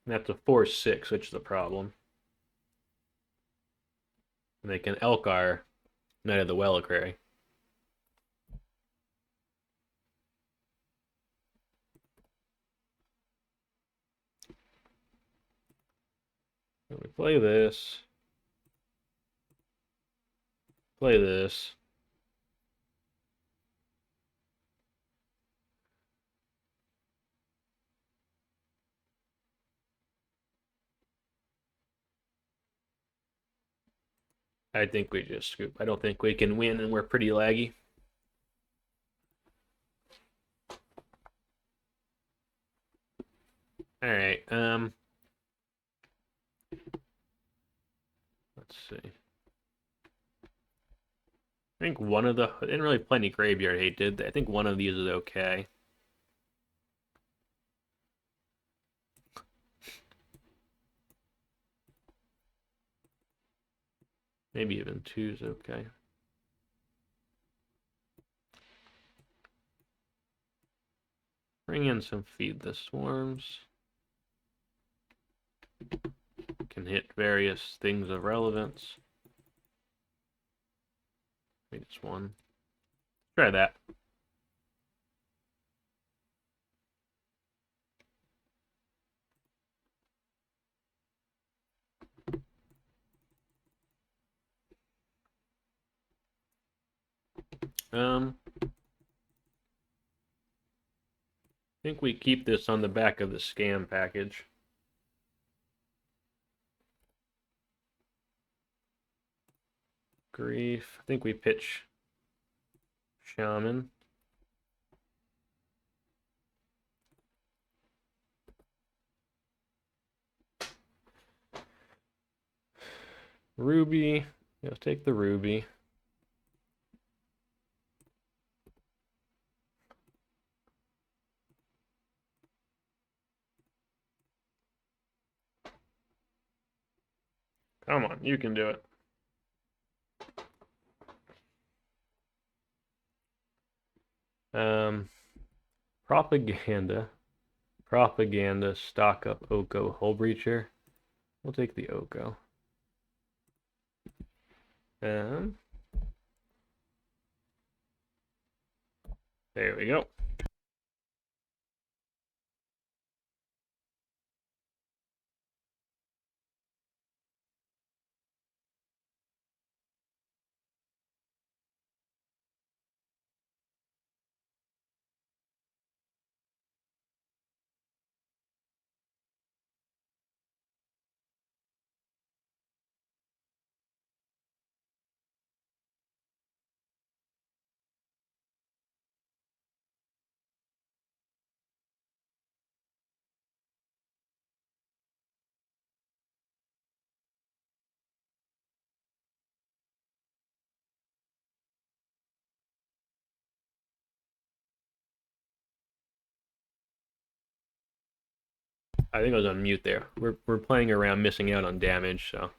That's a 4/6, which is a problem. And they can Elkar Knight of the Reliquary. So we play this. Play this. I think we just scoop. I don't think we can win, and we're pretty laggy. All right. Let's see. I think one of the didn't really play any graveyard hate, did they? I think one of these is okay. Maybe even 2 is okay. Bring in some Feed the Swarms. Can hit various things of relevance. Maybe just 1. Try that. think we keep this on the back of the scam package. Grief. I think we pitch Shaman. Ruby. Let's take the Ruby. Come on, you can do it. Propaganda, stock up Oko, Hull Breacher. We'll take the Oko. There we go. I think I was on mute there. We're playing around, missing out on damage, so.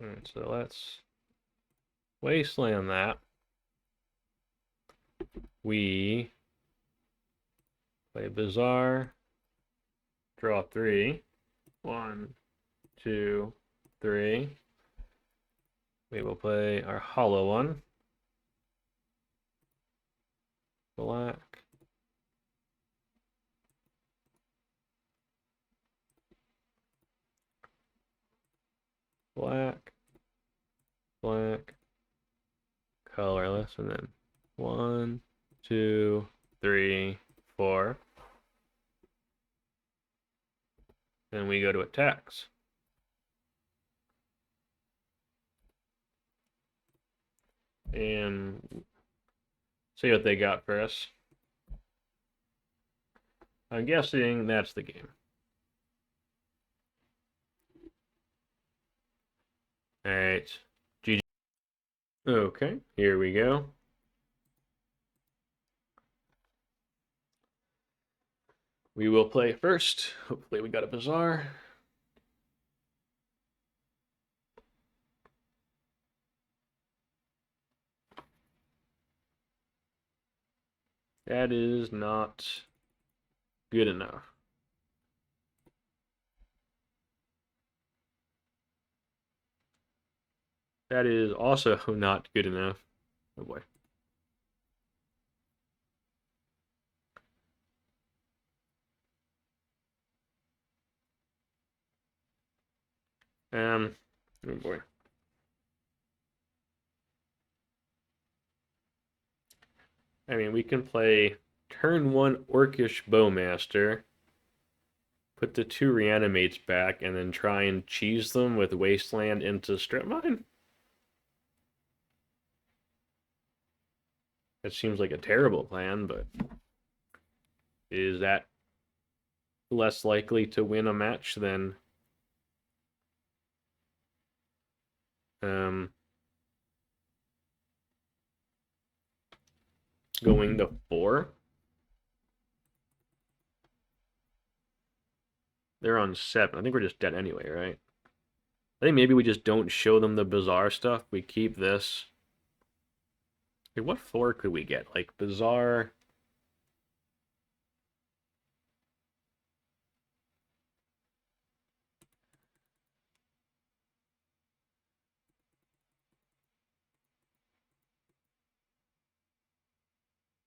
Alright, so let's Wasteland that. We play Bazaar, draw 3. 1, 2, 3. We will play our hollow one. Black. Black. Black. Colorless. And then 1, 2, 3, 4. Then we go to attacks. And see what they got for us. I'm guessing that's the game. Alright. GG. Okay, here we go. We will play first. Hopefully we got a Bazaar. That is not good enough. That is also not good enough. Oh boy. Oh boy. I mean, we can play turn 1 Orcish Bowmaster, put the 2 Reanimates back, and then try and cheese them with Wasteland into Strip Mine. That seems like a terrible plan, but is that less likely to win a match than going to 4? They're on 7. I think we're just dead anyway, right? I think maybe we just don't show them the Bazaar stuff. We keep this. Like, what 4 could we get? Like, Bazaar.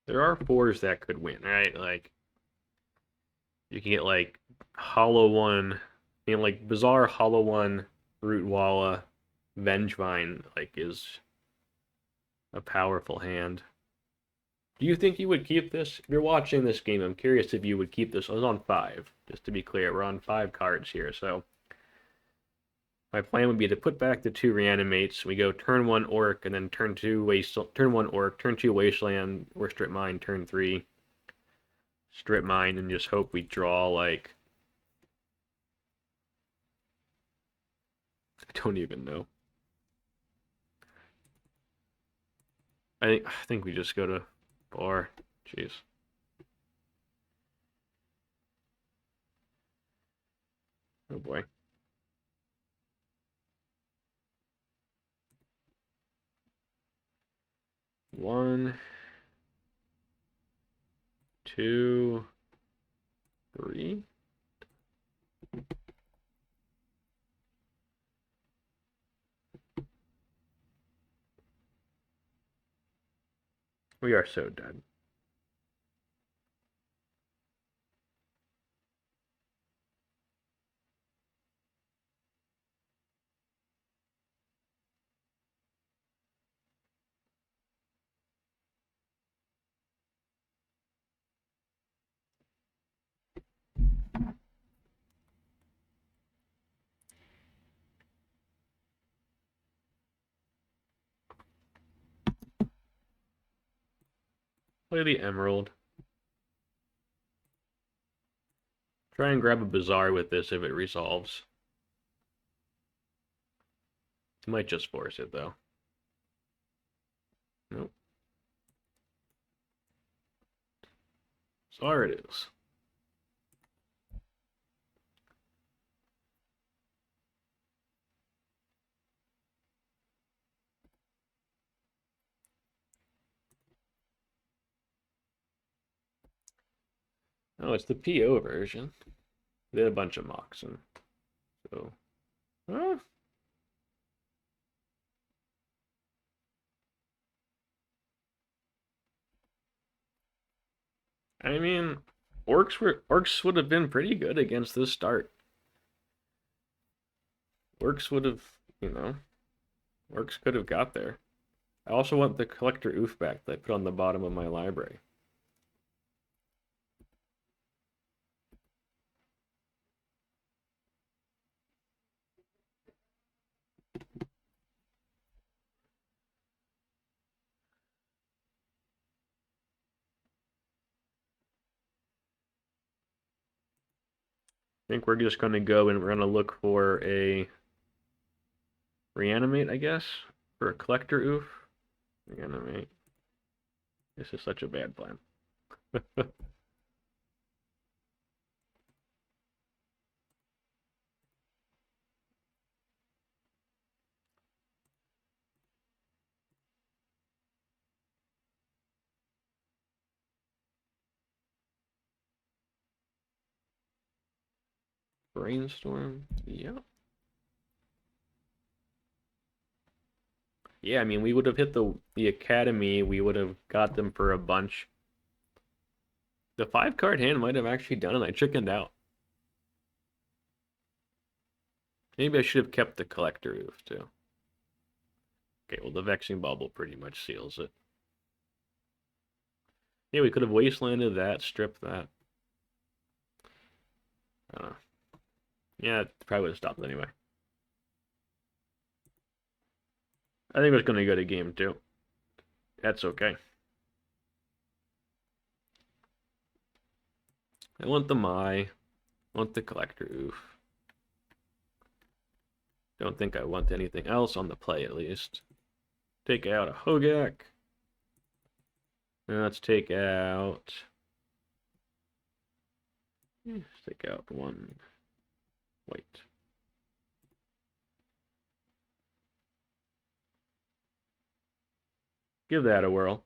There are 4s that could win, right? Like, You can get like Hollow One, like Bazaar Hollow One, Rootwalla, Vengevine, like is a powerful hand. Do you think you would keep this? If you're watching this game, I'm curious if you would keep this. I was on 5, just to be clear. We're on 5 cards here, so my plan would be to put back the 2 Reanimates. We go turn 1 Orc, and then turn 1 Orc, turn 2 Wasteland, or Strip Mine, turn 3 Strip Mine, and just hope we draw, like... I don't even know. I think we just go to bar. Jeez. Oh boy. One, two, three. We are so dead. Play the Emerald. Try and grab a Bazaar with this if it resolves. It might just force it, though. Nope. Bazaar it is. Oh, it's the PO version. They had a bunch of Mox in. So, huh? I mean, orcs would have been pretty good against this start. Orcs would have, orcs could have got there. I also want the Collector Ouphe back that I put on the bottom of my library. I think we're just going to go and we're going to look for a Reanimate, I guess, for a Collector Ouphe. Reanimate. This is such a bad plan. Brainstorm. Yeah. Yeah, I mean, we would have hit the Academy. We would have got them for a bunch. The 5-card hand might have actually done it. I chickened out. Maybe I should have kept the Collector Ouphe, too. Okay, well, the Vexing Bubble pretty much seals it. Yeah, we could have Wastelanded that, stripped that. I don't know. Yeah, it probably would have stopped anyway. I think it was going to go to game 2. That's okay. I want the Mai. I want the Collector Ouphe. Don't think I want anything else on the play, at least. Take out a Hogaak. And let's take out... Let's take out 1 white. Give that a whirl.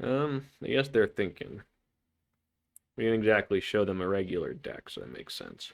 I guess they're thinking. We didn't exactly show them a regular deck, so that makes sense.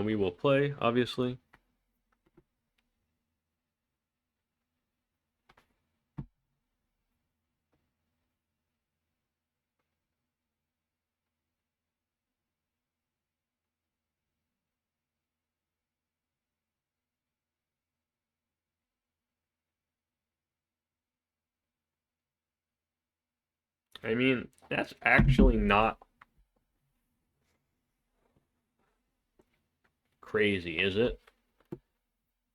We will play, obviously. I mean, that's actually not crazy, is it?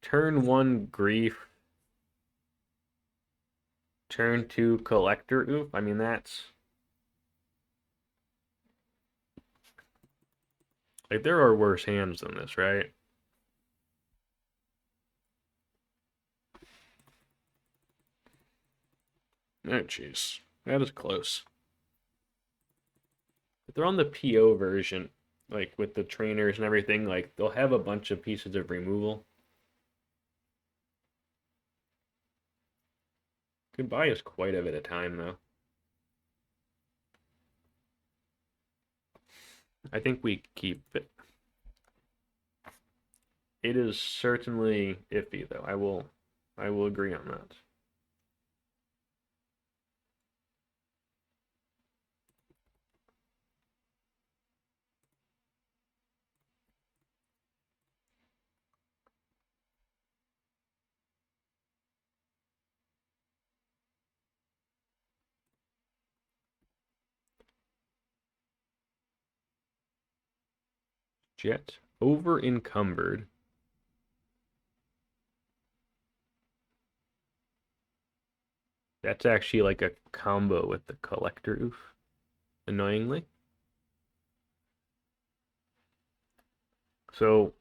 Turn 1 Grief. Turn 2 Collector Ouphe. I mean, that's... Like, there are worse hands than this, right? Oh, jeez. That is close. If they're on the PO version, like, with the trainers and everything, like, they'll have a bunch of pieces of removal. Could buy us quite a bit of time, though. I think we keep it. It is certainly iffy, though. I will agree on that. Jet over encumbered. That's actually like a combo with the Collector Ouphe, annoyingly. So,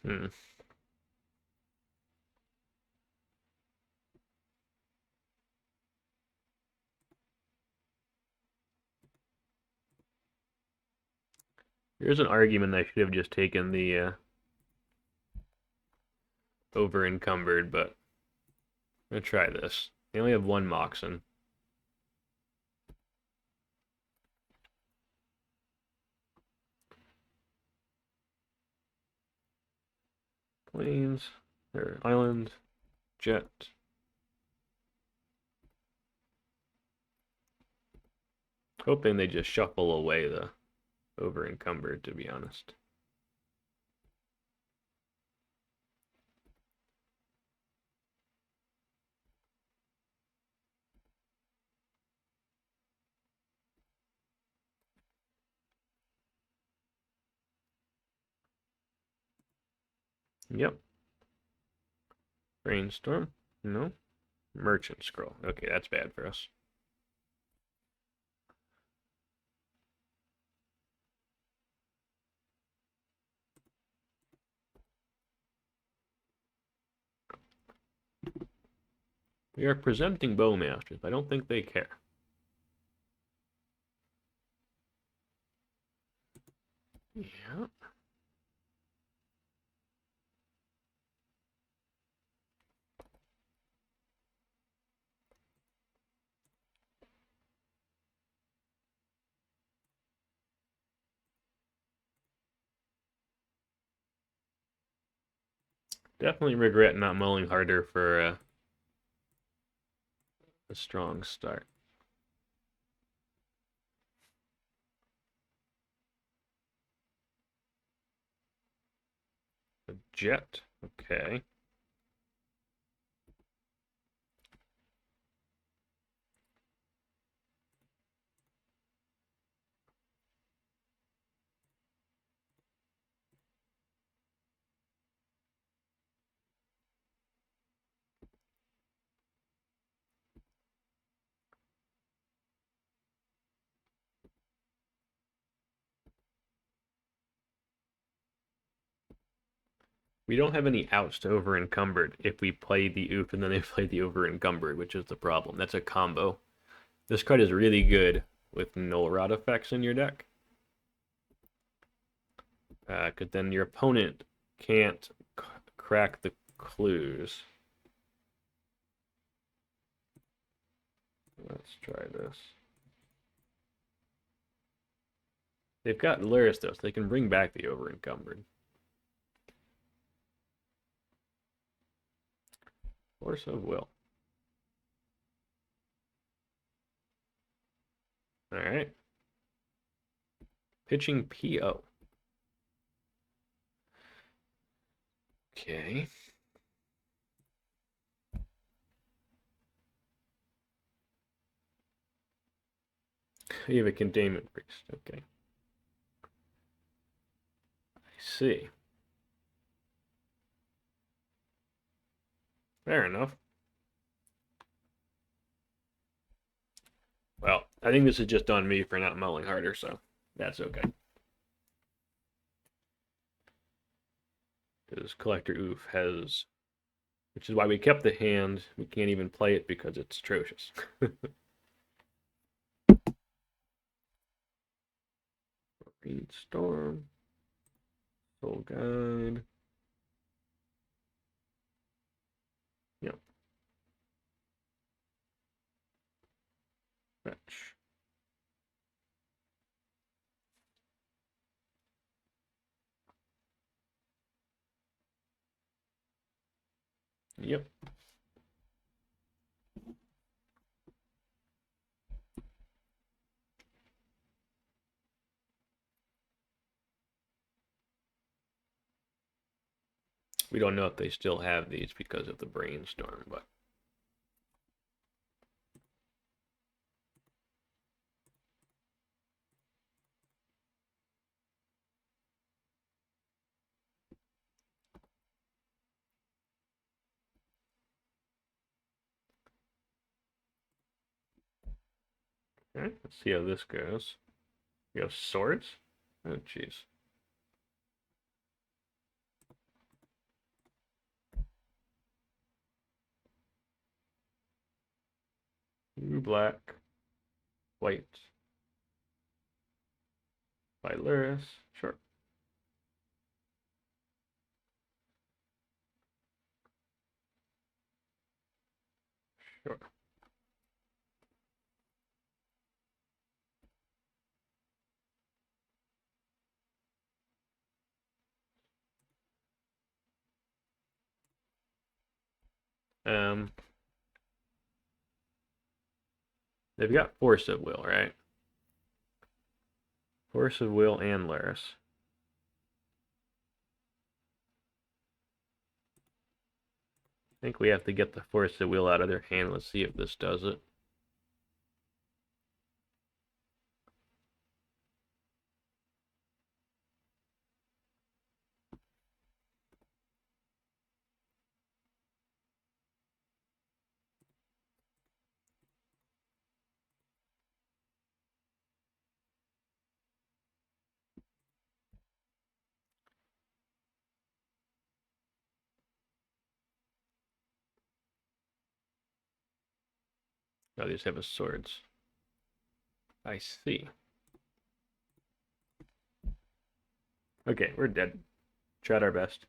hmm. There's an argument I should have just taken the over encumbered, but I'm gonna try this. They only have one Moxen. Plains, or island, jet. Hoping they just shuffle away the over encumbered, to be honest. Yep. Brainstorm? No. Merchant Scroll. Okay, that's bad for us. We are presenting Bowmasters, but I don't think they care. Yeah. Definitely regret not mulling harder for a strong start. A jet, okay. We don't have any outs to over encumbered if we play the Ouphe and then they play the over encumbered, which is the problem. That's a combo. This card is really good with null rot effects in your deck. Because then your opponent can't crack the clues. Let's try this. They've got Lurrus though, so they can bring back the over encumbered. Force of Will. All right. Pitching PO. Okay. You have a containment priest. Okay. I see. Fair enough. Well, I think this is just on me for not mulling harder, so that's okay. Because Collector Ouphe has, which is why we kept the hand. We can't even play it because it's atrocious. Green Storm, Soul Guide. Yep. Fetch. Yep. We don't know if they still have these because of the brainstorm, but okay, let's see how this goes. We have swords. Oh, jeez. Blue, black, white. By Lurrus. Sure. Sure. They've got Force of Will, right? Force of Will and Lurrus. I think we have to get the Force of Will out of their hand. Let's see if this does it. No, these have a swords. I see. Okay, we're dead. Tried our best.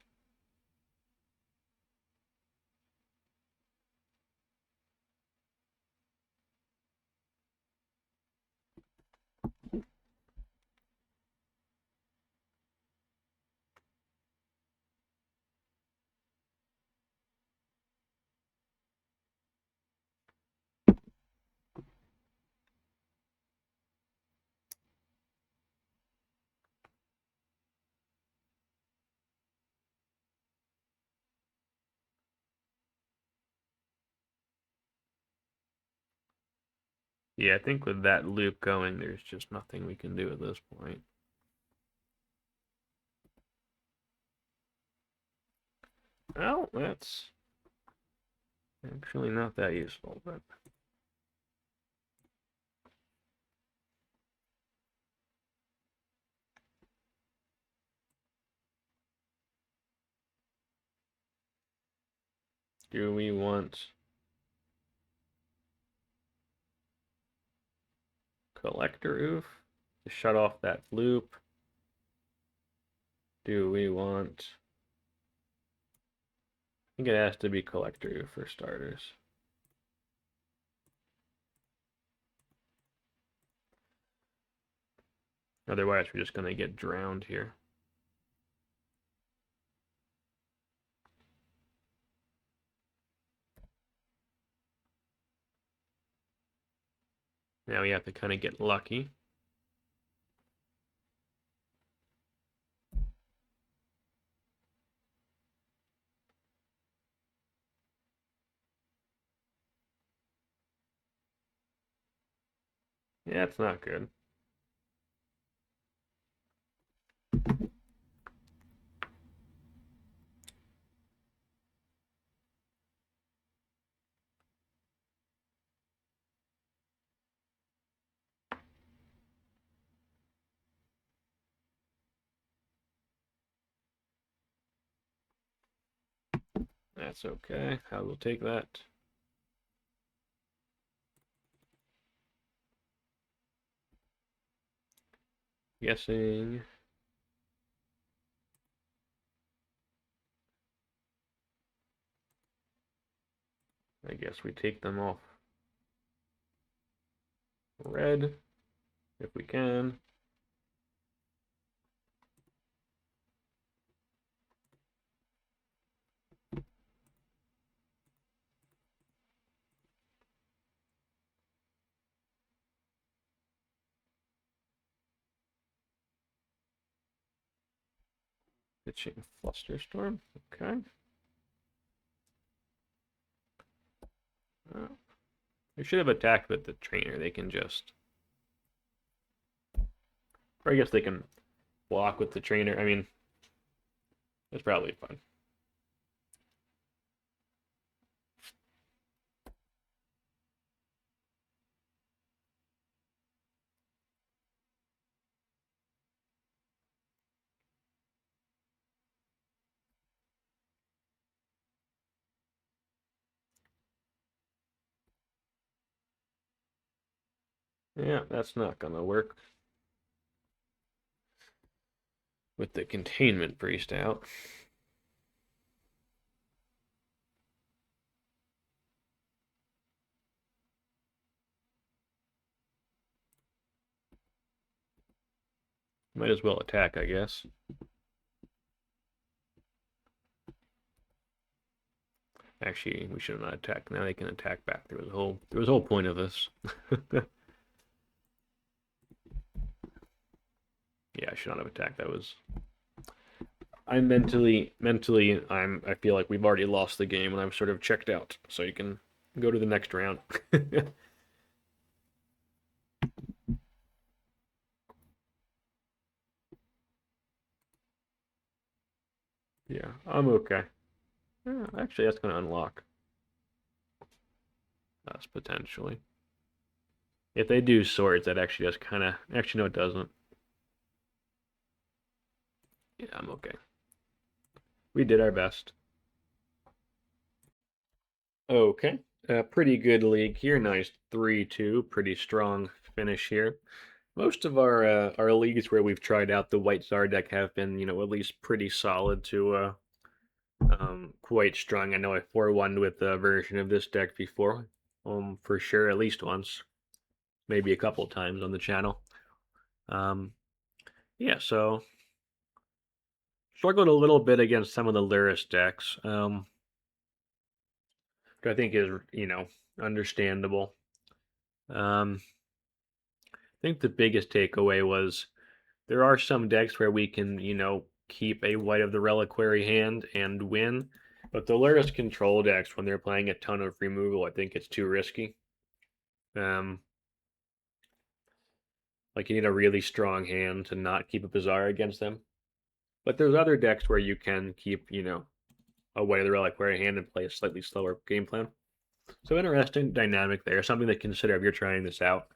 Yeah, I think with that loop going, there's just nothing we can do at this point. Well, that's actually not that useful, but do we want Collector Ouphe to shut off that loop? Do we want... I think it has to be Collector Ouphe for starters. Otherwise, we're just going to get drowned here. Now we have to kind of get lucky. Yeah, it's not good. That's okay. I will take that. Guessing. I guess we take them off red if we can. Pitching Flusterstorm. Okay. They should have attacked with the trainer. They can just... Or I guess they can block with the trainer. I mean, it's probably fun. Yeah, that's not gonna work. With the Containment Priest out. Might as well attack, I guess. Actually, we should not attack. Now they can attack back. There was a whole point of this. Yeah, I should not have attacked. That was... I'm mentally, I feel like we've already lost the game and I'm sort of checked out. So you can go to the next round. Yeah, I'm okay. Yeah, actually, that's going to unlock us potentially. If they do swords, that actually does kind of... Actually, no, it doesn't. Yeah, I'm okay. We did our best. Okay. Pretty good league here. Nice 3-2. Pretty strong finish here. Most of our leagues where we've tried out the White Czar deck have been, you know, at least pretty solid to quite strong. I know I 4-1'd with a version of this deck before, for sure, at least once, maybe a couple times on the channel. Yeah, so struggled a little bit against some of the Lurrus decks, which I think is, you know, understandable. I think the biggest takeaway was there are some decks where we can, you know, keep a White of the Reliquary hand and win, but the Lurrus control decks, when they're playing a ton of removal, I think it's too risky. Like you need a really strong hand to not keep a Bazaar against them. But there's other decks where you can keep, away the Reliquary hand and play a slightly slower game plan. So interesting dynamic there. Something to consider if you're trying this out.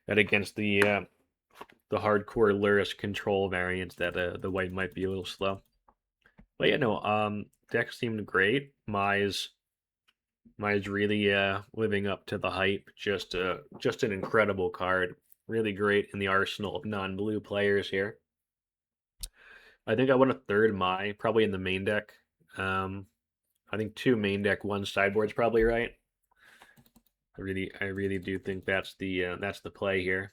And against the hardcore Lurrus control variants, that the white might be a little slow. But yeah, no, deck seemed great. Mai's really living up to the hype. Just an incredible card. Really great in the arsenal of non-blue players here. I think I won a third Mai, probably in the main deck. I think 2 main deck, 1 sideboard's probably right. I really do think that's the play here.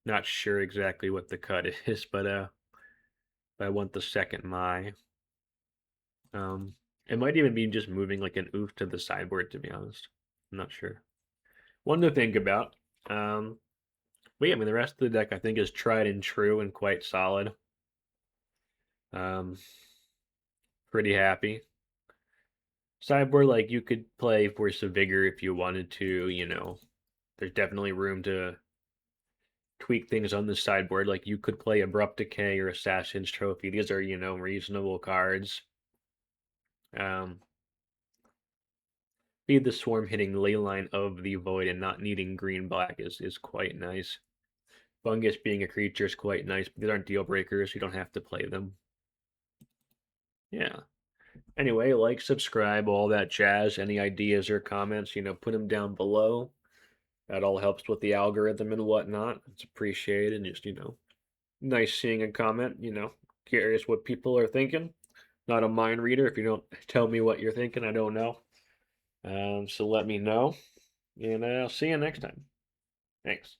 Not sure exactly what the cut is, but I want the second Mai. It might even be just moving like an Ouphe to the sideboard, to be honest. I'm not sure. One to think about. But yeah, I mean, the rest of the deck I think is tried and true and quite solid. Pretty happy. Sideboard, like, you could play Force of Vigor if you wanted to, There's definitely room to tweak things on the sideboard. Like, you could play Abrupt Decay or Assassin's Trophy. These are, reasonable cards. Feed the Swarm hitting Leyline of the Void and not needing green-black is quite nice. Fungus being a creature is quite nice, but these aren't deal breakers. You don't have to play them. Yeah. Anyway, like, subscribe, all that jazz. Any ideas or comments, put them down below. That all helps with the algorithm and whatnot. It's appreciated. And just, nice seeing a comment, curious what people are thinking. Not a mind reader. If you don't tell me what you're thinking, I don't know. So let me know. And I'll see you next time. Thanks.